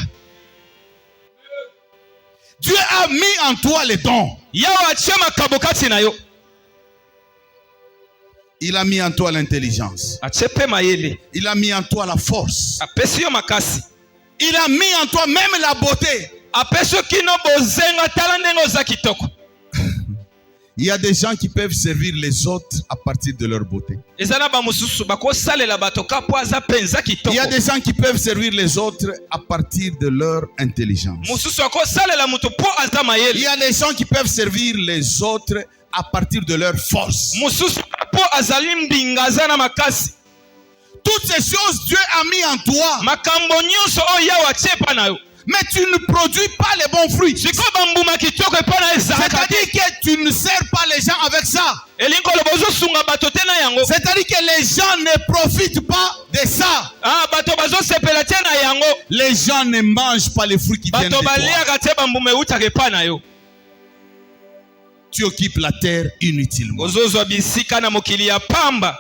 Dieu a mis en toi les dons. yawe atie makabo kati na yo. Il a mis en toi l'intelligence. atie mpe mayele Il a mis en toi la force. apesi yo makasi. Il a mis en toi même la beauté. apesi yo kino bozenga tala ndenge oza kitoko. Il y a des gens qui peuvent servir les autres à partir de leur beauté. eza na bamosusu bakosalela bato ka mpo aza mpenza Il y kitoko. a des gens qui peuvent servir les autres à partir de leur intelligence. mosusu akosalela moto mpo aza Il mayele. y a des gens qui peuvent servir les autres à partir de leur force. mosusu mpo azali mbinga aza na makasi. Toutes ces choses, Dieu a mis en toi. makambo nyonso oyo yawe atie epa na yo. Mais tu ne produis pas les bons fruits. sikoyo bambuma kitoko epa na yo ezalaka te. C'est-à-dire que tu ne sers pas les gens avec ça. elingi koloba ozosunga bato te na yango. C'est-à-dire que les gens ne profitent pas de ça. bato bazosepela te na yango. Les gens ne mangent pas les fruits qui viennent de bato toi. baliaka te bambuma eutaka epa na yo. Tu occupes la terre inutilement. ozozwa bisika na mokili ya pamba.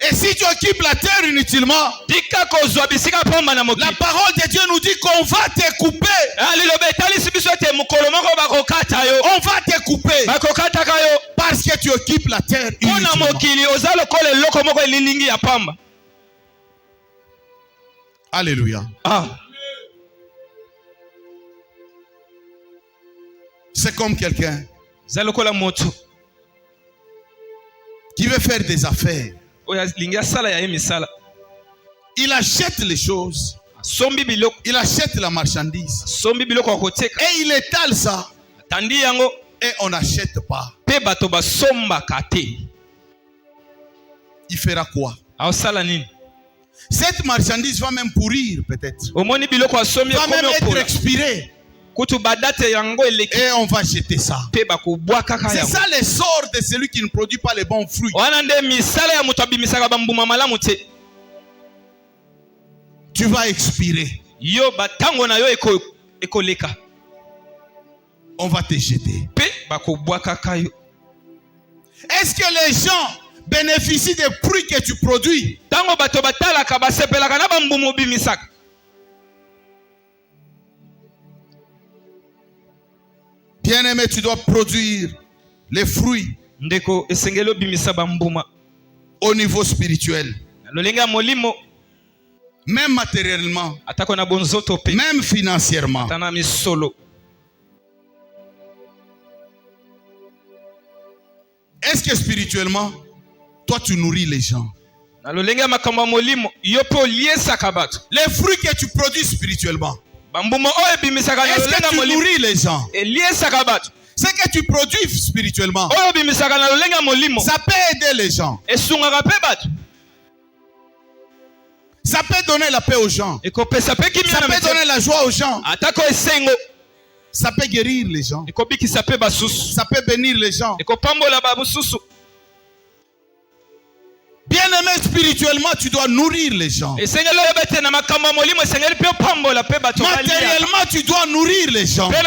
Et si tu occupes la terre inutilement, tika kozwa bisika pamba na la mokili. parole de Dieu nous dit qu'on va te couper. liloba etalisi biso ete mokolo moko bakokata yo. On va te couper bakokataka yo parce que tu occupes la terre mpo na inutilement. mokili oza lokola eloko moko elilingi ya pamba. Alléluia. C'est comme quelqu'un eza lokola moto qui veut faire des affaires. oyo alingi asala ya ye misala. Il achète les choses, asombi biloko il achète la marchandise asombi biloko ya koteka et il étale ça atandi yango et on n'achète pas. mpe bato basombaka te. Il fera quoi? aosala nini? Cette marchandise va même pourrir peut-être. omoni biloko asombi Va même ekomi être opola expirée kutu badate yango eleki et on va jeter ça. mpe bakobwakaka C'est yango. ça le sort de celui qui ne produit pas les bons fruits. wana nde misala ya moto abimisaka bambuma malamu te. Tu vas expirer. yo batango na yo ekoleka On va te jeter. mpe bakobwakaka yo. Est-ce que les gens bénéficient des fruits que tu produis? ntango bato batalaka basepelaka na bambuma obimisaka. Bien-aimé, tu dois produire les fruits ndeko esengeli obimisa bambuma au niveau spirituel, na lolenge ya molimo, même matériellement, atako na bonzoto mpe même financièrement. ata na misolo. Est-ce que spirituellement, toi tu nourris les gens? na lolenge ya makambo ya molimo yo mpe oliesaka bato. Les fruits que tu produis spirituellement, bambuma oyo ebimisaka na est-ce lolenge que ya tu molimo nourris les gens? eliesaka bato. Ce que tu produis spirituellement, oyo ebimisaka na lolenge ya molimo ça peut aider les gens. esungaka mpe bato. Ça peut donner la paix aux gens. ekopesa mpe kimia Ça na peut mete donner la joie aux gens. atako esengo. Ça peut guérir les gens. ekobikisa mpe basusu Ça peut bénir les gens. ekopambola babususu. Bien-aimé, spirituellement, tu dois nourrir les gens. Matériellement, tu dois nourrir les gens. Les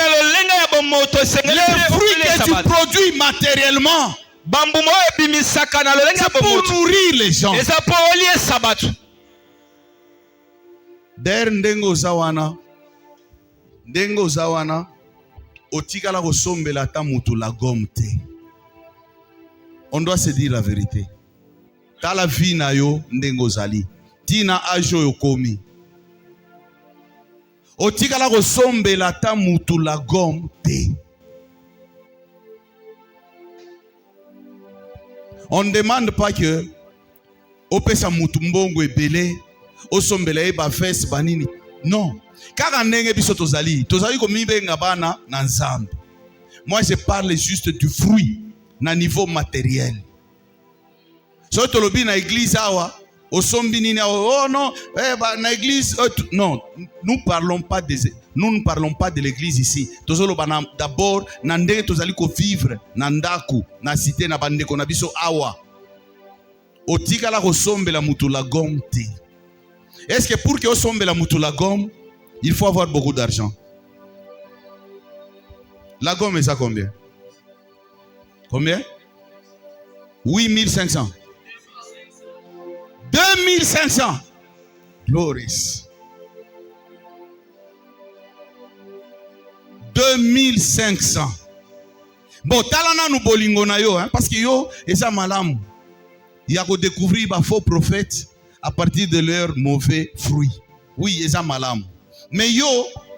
fruits que tu produis matériellement, c'est pour nourrir les gens. Der ndengo zawana otikala kosombela ta mutu la gomte. On doit se dire la vérité. Ta la vie na yo ndengo zali. Tina ajo yo komi. Otikala kosombela ta mutu la gomte. On ne demande pas que opesa mutu mbongo ebele osombela eba fes banini. Non. Car ndenge biso tozali komibenga bana na nzambe. Moi je parle juste du fruit na niveau matériel. So tolobi na église awa osombi nini oh non na église non, nous ne parlons pas de l'église ici. Tozoloba d'abord na ndenge tozali ko vivre na ndaku na cité na bandeko na biso awa. Otikala kosombela mutu la gomme te. Est-ce que pour que osombela mutu la gomme, il faut avoir beaucoup d'argent? La gomme est à combien? Combien? 8500. 2500. Glories. 2500. Bon, talana nou bolingo na yo, parce que yo, eza malamu. Il y a qu'à découvrir les faux prophètes à partir de leurs mauvais fruits. Oui, eza malamu. Mais yo,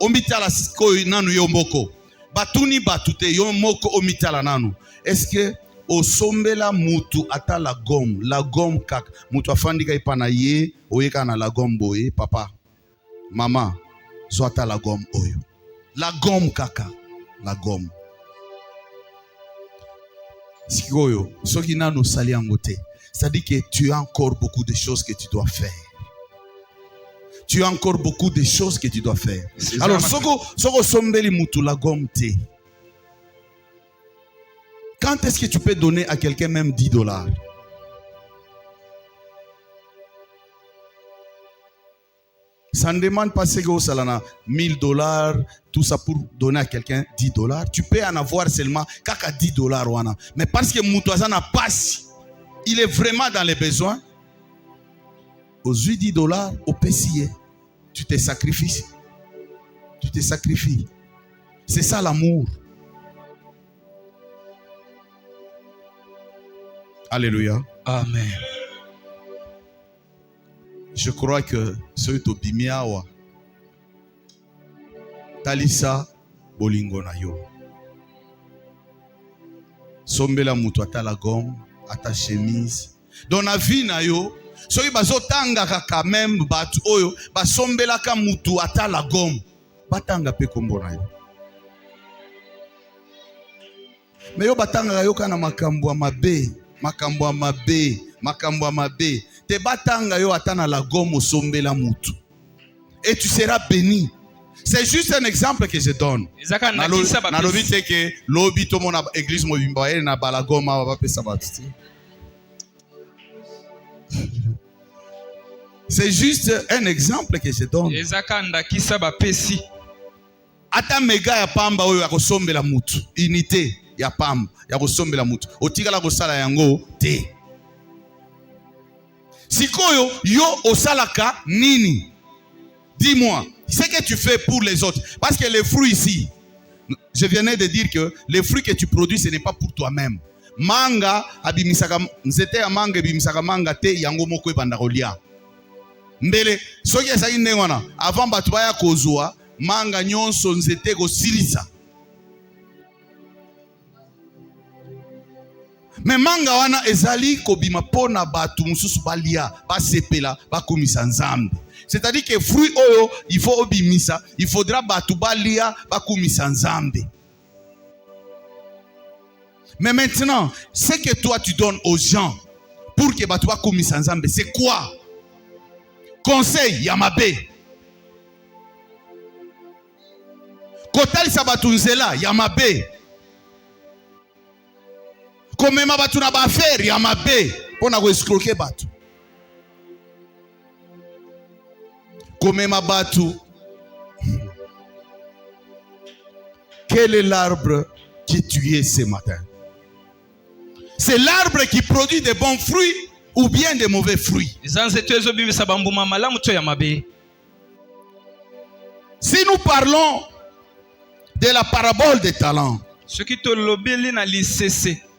omitala ko nanu yo moko. Batuni batute yo moko omitala nanu. Est-ce que osombela mutu ata la gomme kak mutu afandika ipana ye oyeka na la gomme boye papa mama zo ata la gomme oyo la gomme kaka la gomme sikoyo soki nanu sali yango te, c'est-à-dire que tu as encore beaucoup de choses que tu dois faire. Tu as encore beaucoup de choses que tu dois faire. Alors soko sombeli mutu la gomme te. Quand est-ce que tu peux donner à quelqu'un même $10? Ça ne demande pas ce que ça lana $1000, tout ça pour donner à quelqu'un $10. Tu peux en avoir seulement kaka $10 wana. Mais parce que Moutouazana passe, il est vraiment dans les besoins. Aux $10, au PCA, tu te sacrifies. Tu te sacrifies. C'est ça l'amour. Alléluia. Amen. Je crois que ce est au bimiawa. Talisa bolingo na yo. Sombela mutu ata la gomme, ata chemise. Dans la vie na yo, soki bazotanga kaka même batu oyo, basombela ka mutu ata la gomme. Batanga pe kombo na yo. Mais yo batanga yo kana makambo mabe. Makambo mabe. Te batanga yo atana la gomme sombela mutu. Et tu seras béni. C'est juste un exemple que je donne. Nalobi te ke lobi to mona église mobimba na balagoma va pesa batu. C'est juste un exemple que je donne. Ata mega ya pamba oyo akosombela mutu. Unité ya pamba ya kosombela mutu. Otikala kosala yango te. Sikoyo yo osalaka nini? Dis-moi, ce que tu fais pour les autres. Parce que les fruits ici, je venais de dire que les fruits que tu produis, ce n'est pas pour toi-même. Manga abimisaka nzete ya manga abimisaka manga te yango moko ebanda kolia. Mbele soki ezali ndenge wana avant batu baya kozwa manga nyonso nzete kosilisa. Mais manga wana ezali kobima pona batu mususu balia basepela bakomisa nzambe. C'est-à-dire que fruit oyo il faut obimisa, il faudra batu balia bakomisa nzambe. Mais maintenant, ce que toi tu donnes aux gens pour que batu bakomisa nzambe, c'est quoi? Conseil yamabe. Kotalisa batu nzela yamabe. Komema batu na ba affaire yamabe. Pour na escroquer bateau. Comme ma bateau. Quel est l'arbre qui tué ce matin? C'est l'arbre qui produit de bons fruits ou bien de mauvais fruits. Si nous parlons de la parabole des talents,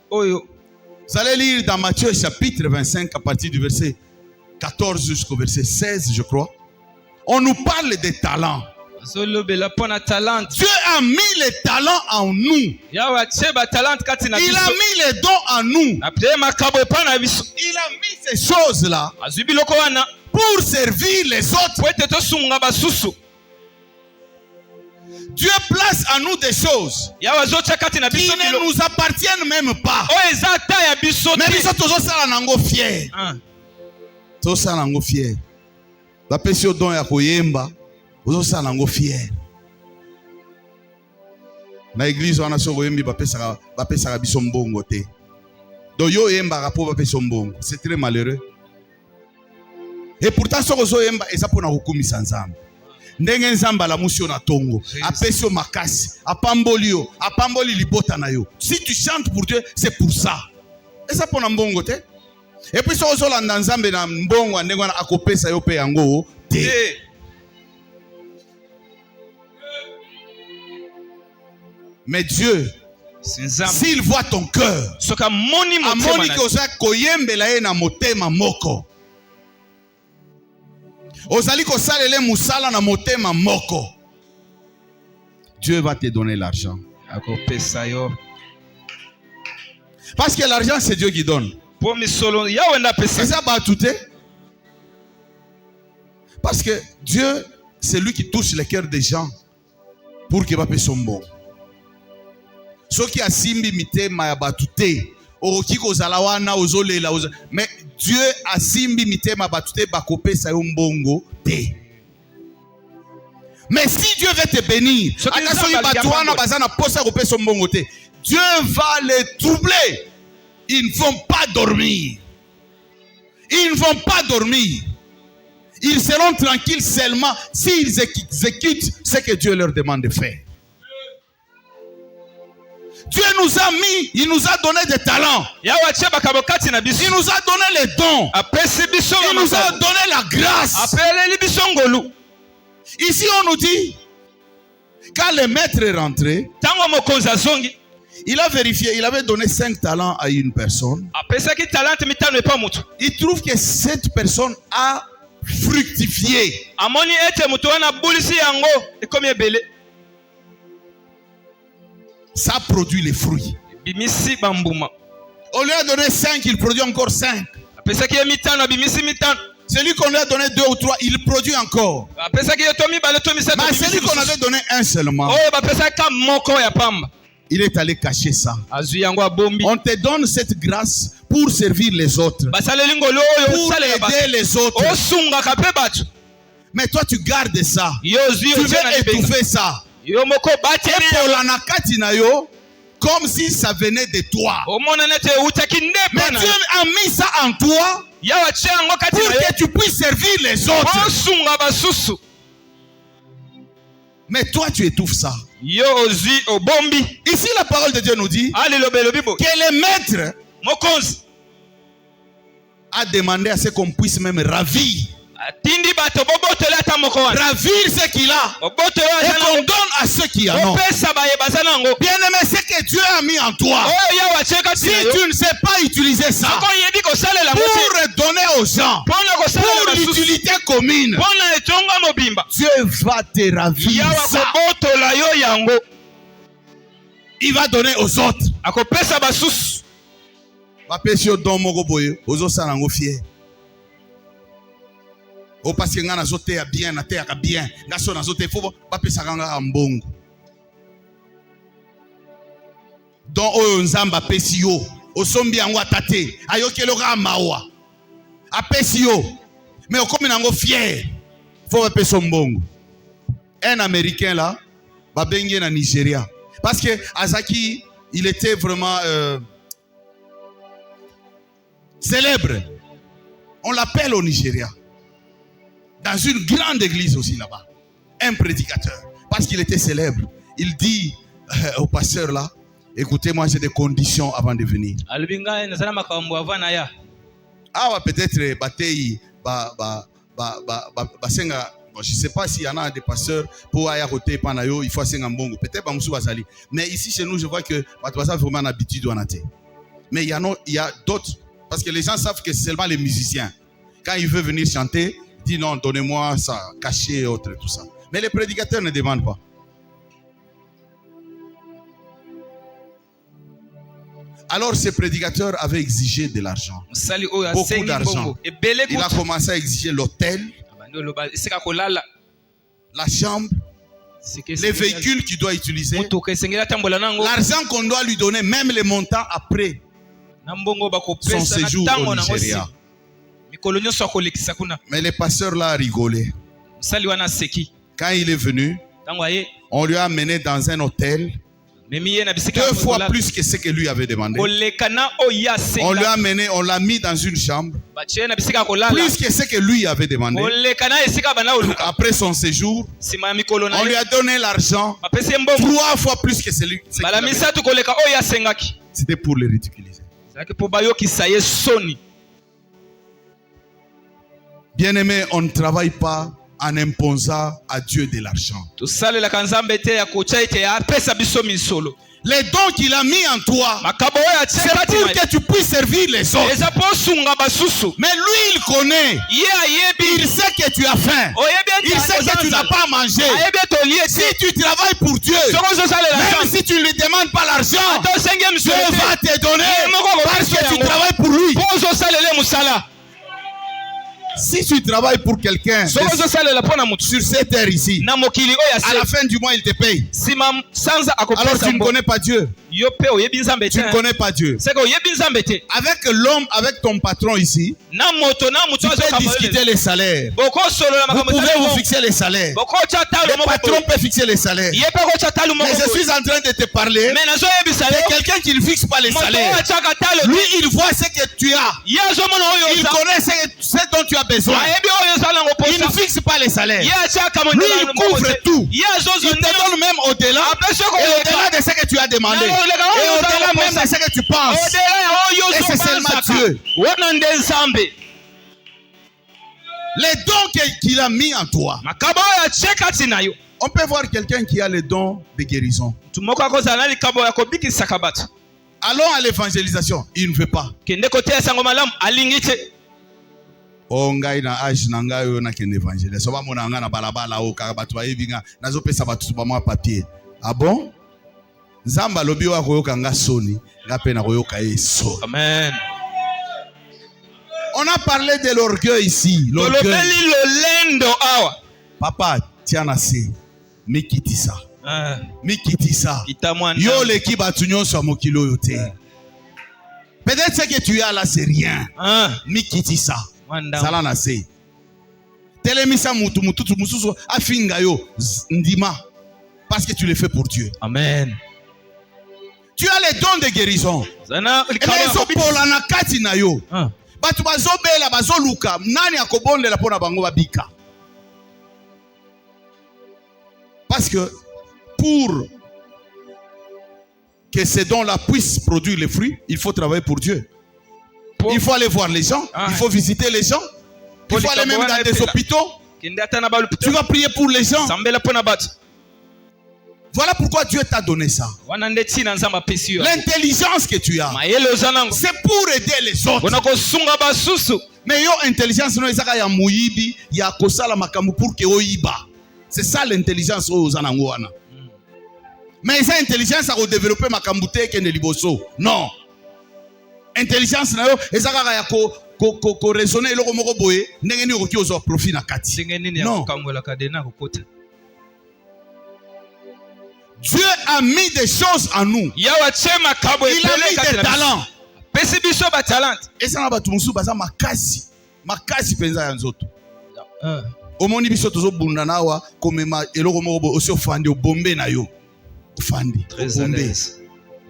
vous allez lire dans Matthieu chapitre 25 à partir du verset 14 jusqu'au verset 16, je crois. On nous parle des talents. Dieu a mis les talents en nous. Il a mis les dons en nous. Il a mis ces choses-là pour servir les autres. Dieu place en nous des choses qui ne nous appartiennent même pas. Mais nous sommes toujours fiers. Tous fiers. La personne dont ya koyemba, vous sommes fiers. Na église on a so koyembi ba pesa biso mbongo te. Do yo yemba ka po ba pesa mbongo. C'est très malheureux. Et pourtant so kozo yemba eza pona kokumisa nzambe. Ndenge nzamba la musio na tongo, apesio makasi, apamboli libota na yo. Si tu chantes pour Dieu, c'est pour ça. Et ça pour mbongo te. Et puis so ozolanda nzambe na mbongo ndenge na akopesa yo pe yango te. Mais Dieu, s'il voit ton cœur, amoni koza koyembela ye na motema moko. Ozali ko salele musala na motema moko. Dieu va te donner l'argent. Parce que l'argent c'est Dieu qui donne. C'est ça batouté. Parce que Dieu c'est lui qui touche les cœurs des gens pour que bape son bon. Ce qui a simbi mitema ya batouté. Mais Dieu a simbi mitema batute bakope sa yo mbongo te. Mais si Dieu veut te bénir, Dieu va les troubler. Ils ne vont pas dormir. Ils ne vont pas dormir. Ils seront tranquilles seulement s'ils exécutent ce que Dieu leur demande de faire. Dieu nous a mis, il nous a donné des talents. Il nous a donné les dons. Il nous a donné la grâce. Ici on nous dit, quand le maître est rentré, il a vérifié, il avait donné 5 talents à une personne. Il trouve que cette personne a fructifié. Ça produit les fruits. On lui a donné 5, il produit encore 5. Celui qu'on lui a donné 2 ou 3, il produit encore. Mais celui qu'on avait donné 1 seulement, il est allé cacher ça. On te donne cette grâce pour servir les autres, pour aider les autres. Mais toi tu gardes ça. Tu veux étouffer ça. Comme si ça venait de toi. Mais Dieu a mis ça en toi pour que tu puisses servir les autres. Mais toi tu étouffes ça. Ici la parole de Dieu nous dit que le maître a demandé à ce qu'on puisse même ravir. Ravir ce qu'il a et qu'on donne à ceux qui en ont. Bien aimé, ce que Dieu a mis en toi, si tu ne sais pas utiliser ça pour donner aux gens, pour l'utilité commune, Dieu va te ravir ça. Il va donner aux autres. Oh, parce que nga nazote ya bien, na te ya bien. Nga so nazote fo ba pesa kanga mbongo. Don oyo nzamba pesi yo, osombi yango atate, ayokelo ka mawa. Apesi yo. Mais okomi nango fier. Fo ba pesa mbongo. Un Américain là, ba bengi na Nigeria. Parce que Azaki, il était vraiment célèbre. On l'appelle au Nigeria. Dans une grande église aussi là-bas. Un prédicateur. Parce qu'il était célèbre. Il dit au pasteur là, écoutez, moi j'ai des conditions avant de venir. Ah ouais, peut-être bataille, je ne sais pas s'il y en a des pasteurs pour aller à côté Panayo, il faut aller à Mbongo. Peut-être pas Moussou Azali. Mais ici chez nous, je vois que Batouasa vraiment une habitude en athée. Mais il y a d'autres, parce que les gens savent que c'est seulement les musiciens. Quand il veut venir chanter, il dit non, donnez-moi ça, caché et autres, tout ça. Mais les prédicateurs ne demandent pas. Alors ces prédicateurs avaient exigé de l'argent. Beaucoup d'argent. Il a commencé à exiger l'hôtel, la chambre, les véhicules qu'il doit utiliser, l'argent qu'on doit lui donner, même les montants après son séjour au Nigeria. Mais les pasteurs là rigolaient. Quand il est venu, on lui a amené dans un hôtel 2 fois plus que ce que lui avait demandé. On lui a amené, on l'a mis dans une chambre plus que ce que lui avait demandé. Après son séjour, on lui a donné l'argent 3 fois plus que celui. C'était pour le ridiculiser. Bien aimé, on ne travaille pas en imposant à Dieu de l'argent. Les dons qu'il a mis en toi, c'est pour que tu puisses servir les autres. Mais lui, il connaît. Il sait que tu as faim. Il sait que tu n'as pas mangé. Si tu travailles pour Dieu, même si tu ne lui demandes pas l'argent, Dieu va te donner parce que tu travailles pour lui. Si tu travailles pour quelqu'un sur cette terre ici, à la fin du mois, il te paye. Alors tu ne connais pas Dieu. Tu ne connais pas Dieu. Avec l'homme, avec ton patron ici, tu peux discuter les salaires. Vous pouvez vous fixer les salaires. Le patron peut fixer les salaires. Mais je suis en train de te parler de quelqu'un qui ne fixe pas les salaires. Lui, il voit ce que tu as. Il connaît ce dont tu as besoin. Il ne fixe pas les salaires. Lui, il couvre tout. Il te donne même au-delà. Et au-delà de ce que tu as demandé. Et au-delà même de ce que tu penses. Et c'est seulement Dieu. Les dons qu'il a mis en toi. On peut voir quelqu'un qui a les dons de guérison. Allons à l'évangélisation. Il ne veut pas. Oh ngai na age na ngai yo na kende évangile so ba mona nga na balabala o ka batwa yebinga nazo pesa batu ba mwa papier. Ah bon? Nzamba lobi wa koyoka nga soni nga pe na koyoka yeso. Amen. On a parlé de l'orgueil ici, l'orgueil. Papa tiana se mikitisa. Mikitisa. Yo le ki batu nyonso mokilo yo te. Peut-être ce que tu as là c'est rien. Mikitisa. Sala na se. Telemisa mutu mususu afinga yo ndima parce que tu le fais pour Dieu. Amen. Tu as les dons de guérison. Ezo pola na kati na yo. Batu bazobela bazoluka nani akobondela pona bango babika. Parce que pour que ces dons-là puissent produire les fruits, il faut travailler pour Dieu. Il faut aller voir les gens, il faut visiter les gens, il faut aller même dans des hôpitaux. Tu vas prier pour les gens. Voilà pourquoi Dieu t'a donné ça. L'intelligence que tu as, c'est pour aider les autres. Mais yo intelligence no ezaka ya muyibi ya kosala makambo pour que oyiba. C'est ça l'intelligence aux anangoana. Mais ça intelligence à développer makambo te ke ne liboso. Non. Intelligence na yo ezaka ya ko raisonner eloko moko boye ndenge ni okoki ozo profit na kati. Non. Dieu a mis des choses en nous. Il a mis des talents. Et ça n'a pas tout musu baza makasi penza ya nzoto. Omoni biso tozo bunda nawa komema eloko moko boye osi ofandi obombe na yo. Ofandi. Bombe.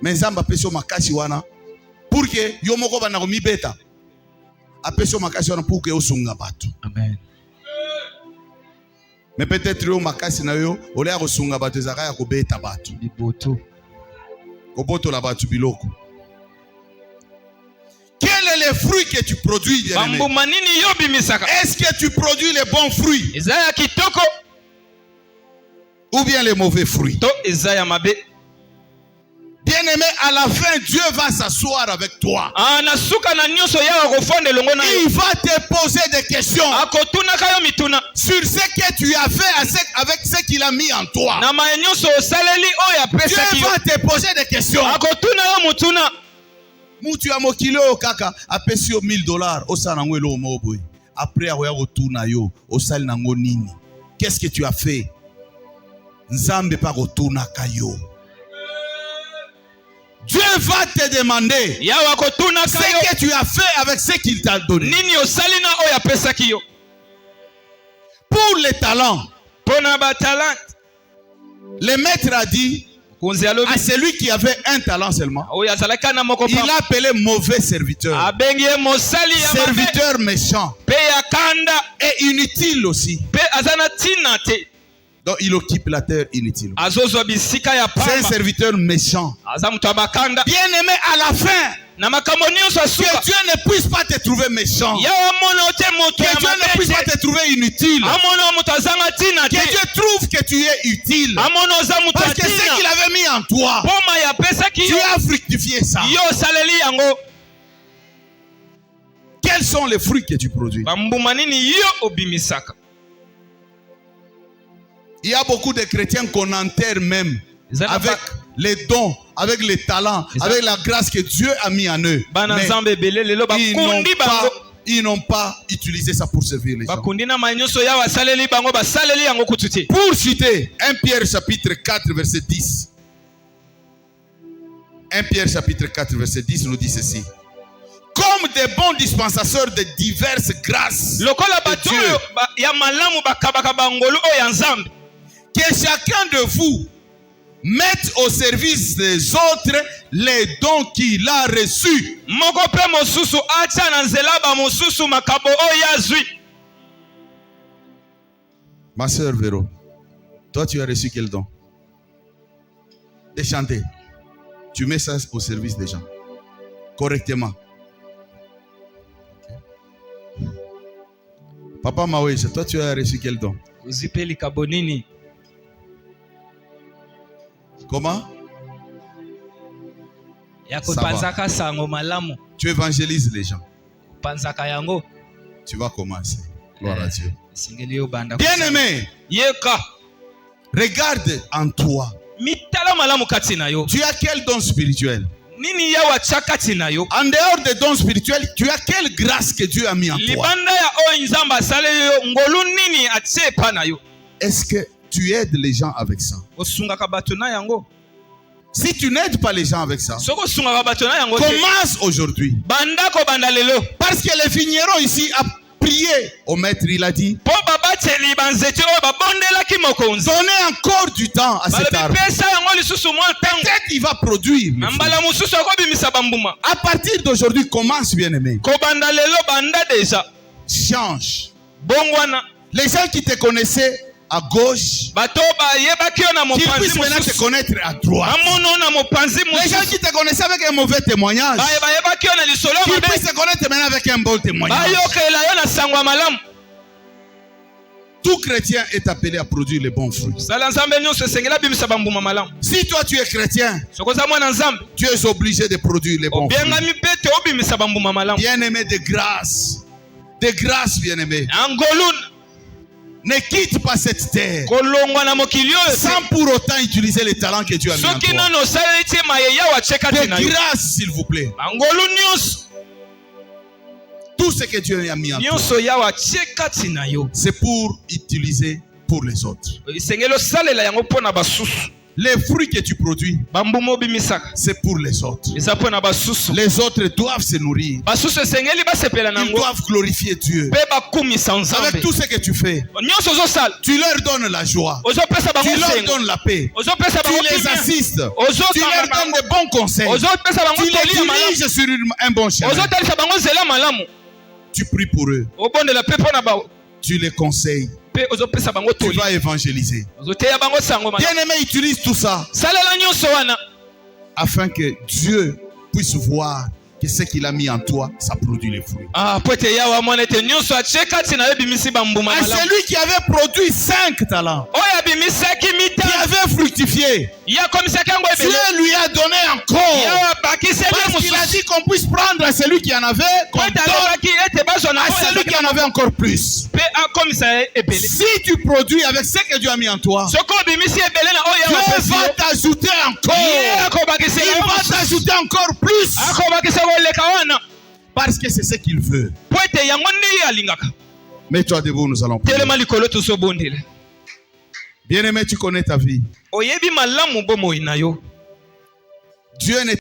Mais Nzamba peso makasi wana pour que yo moko bana ko mibeta. apesio makasi wana pour que osunga bato. Amen. Mais peut-être yo makasi na yo olea kosunga bato ezaka ya kobeta bato. Liboto. Koboto la bato biloko. Quel est le fruit que tu produis, bien-aimé? Est-ce que tu produis les bons fruits ou bien les mauvais fruits? Bien-aimé, à la fin, Dieu va s'asseoir avec toi. Il va te poser des questions sur ce que tu as fait avec ce qu'il a mis en toi. Dieu va te poser des questions. Mutu ya mokili oyo kaka apesi yo $1000 osala nango eloko moko boye. Après akoya kotuna yo osali nango nini? Qu'est-ce que tu as fait? Nzambe pa kotunaka yo. Dieu va te demander ce que tu as fait avec ce qu'il t'a donné. Pour les talents, le maître a dit à celui qui avait un talent seulement, il a appelé mauvais serviteur, serviteur méchant et inutile aussi. Donc il occupe la terre inutile. C'est un serviteur méchant. Bien-aimé, à la fin, que Dieu ne puisse pas te trouver méchant, que Dieu ne puisse pas te trouver inutile, que Dieu trouve que tu es utile, parce que ce qu'il avait mis en toi, tu as fructifié ça. Quels sont les fruits que tu produis? Il y a beaucoup de chrétiens qu'on enterre même avec les dons, avec les talents, avec la grâce que Dieu a mis en eux. Mais ils n'ont pas utilisé ça pour servir les gens. Pour citer 1 Pierre chapitre 4 verset 10. 1 Pierre chapitre 4 verset 10 nous dit ceci. Comme des bons dispensateurs de diverses grâces de Dieu, que chacun de vous mette au service des autres les dons qu'il a reçus. Ma sœur Véro, toi tu as reçu quel don? De chanter. Tu mets ça au service des gens. Correctement. Okay. Papa Maouéja, toi tu as reçu quel don? Comment? Tu évangélises les gens. Tu vas commencer. Gloire à Dieu. Bien-aimé, regarde en toi. Tu as quel don spirituel? En dehors des dons spirituels, tu as quelle grâce que Dieu a mis en toi? Est-ce que tu aides les gens avec ça? Si tu n'aides pas les gens avec ça, commence aujourd'hui. Parce que le vigneron ici a prié au maître, il a dit donnez encore du temps à cet arbre. Peut-être il va produire. À partir d'aujourd'hui, commence, bien-aimé. Change. Les gens qui te connaissaient à gauche, qu'ils puissent maintenant te connaître à droite. Les gens qui te connaissaient avec un mauvais témoignage, qu'ils puissent te connaître maintenant avec un bon témoignage. Tout chrétien est appelé à produire les bons fruits. Si toi tu es chrétien, tu es obligé de produire les bons fruits. Bien-aimé, de grâce, bien-aimé. Ne quitte pas cette terre sans pour autant utiliser les talents que Dieu a mis en toi. De grâce, s'il vous plaît. Tout ce que Dieu a mis en toi, c'est pour utiliser pour les autres. Les fruits que tu produis, c'est pour les autres. Les autres doivent se nourrir. Ils doivent glorifier Dieu. Avec tout ce que tu fais, tu leur donnes la joie, tu leur donnes la paix, tu les assistes, tu leur donnes de bons conseils, tu les diriges sur un bon chemin. Tu pries pour eux. obondela pe mpo na bao Tu les conseilles. mpe ozopesa bango Tu toli vas évangéliser. ozoteya bango sango malamu. Bien-aimé, utilise tout ça salela nyonso wana afin que Dieu puisse voir que ce qu'il a mis en toi, ça produit les fruits. po ete yawe amona ete nyonso atie kati na yo ebimisi bambuma À malamu celui qui avait produit 5 talents, oyo abimisaki qui mitano avait fructifié, ye akomisaki yango ebele Dieu lui a donné encore. yawe abakiseli Parce qu'il a mosusu dit qu'on puisse prendre à celui qui en avait, qu'on po ete donne alobaki ete bazwa na à oyo celui qui en avait encore plus. mpe akomisa ye ebele Si tu produis avec ce que Dieu a mis en toi, soki obimisi ebele na oyo yawe Dieu apesi va yo t'ajouter ye encore. akobakisela Il yo va mosusu t'ajouter encore plus. akobakisa koleka wana Parce que c'est ce qu'il veut. po ete yango nde ye alingaka Mets-toi debout, nous allons prier. telema likolo tozobondela Bien-aimé, tu connais ta vie. oyebi malamu bomoi na yo Dieu n'est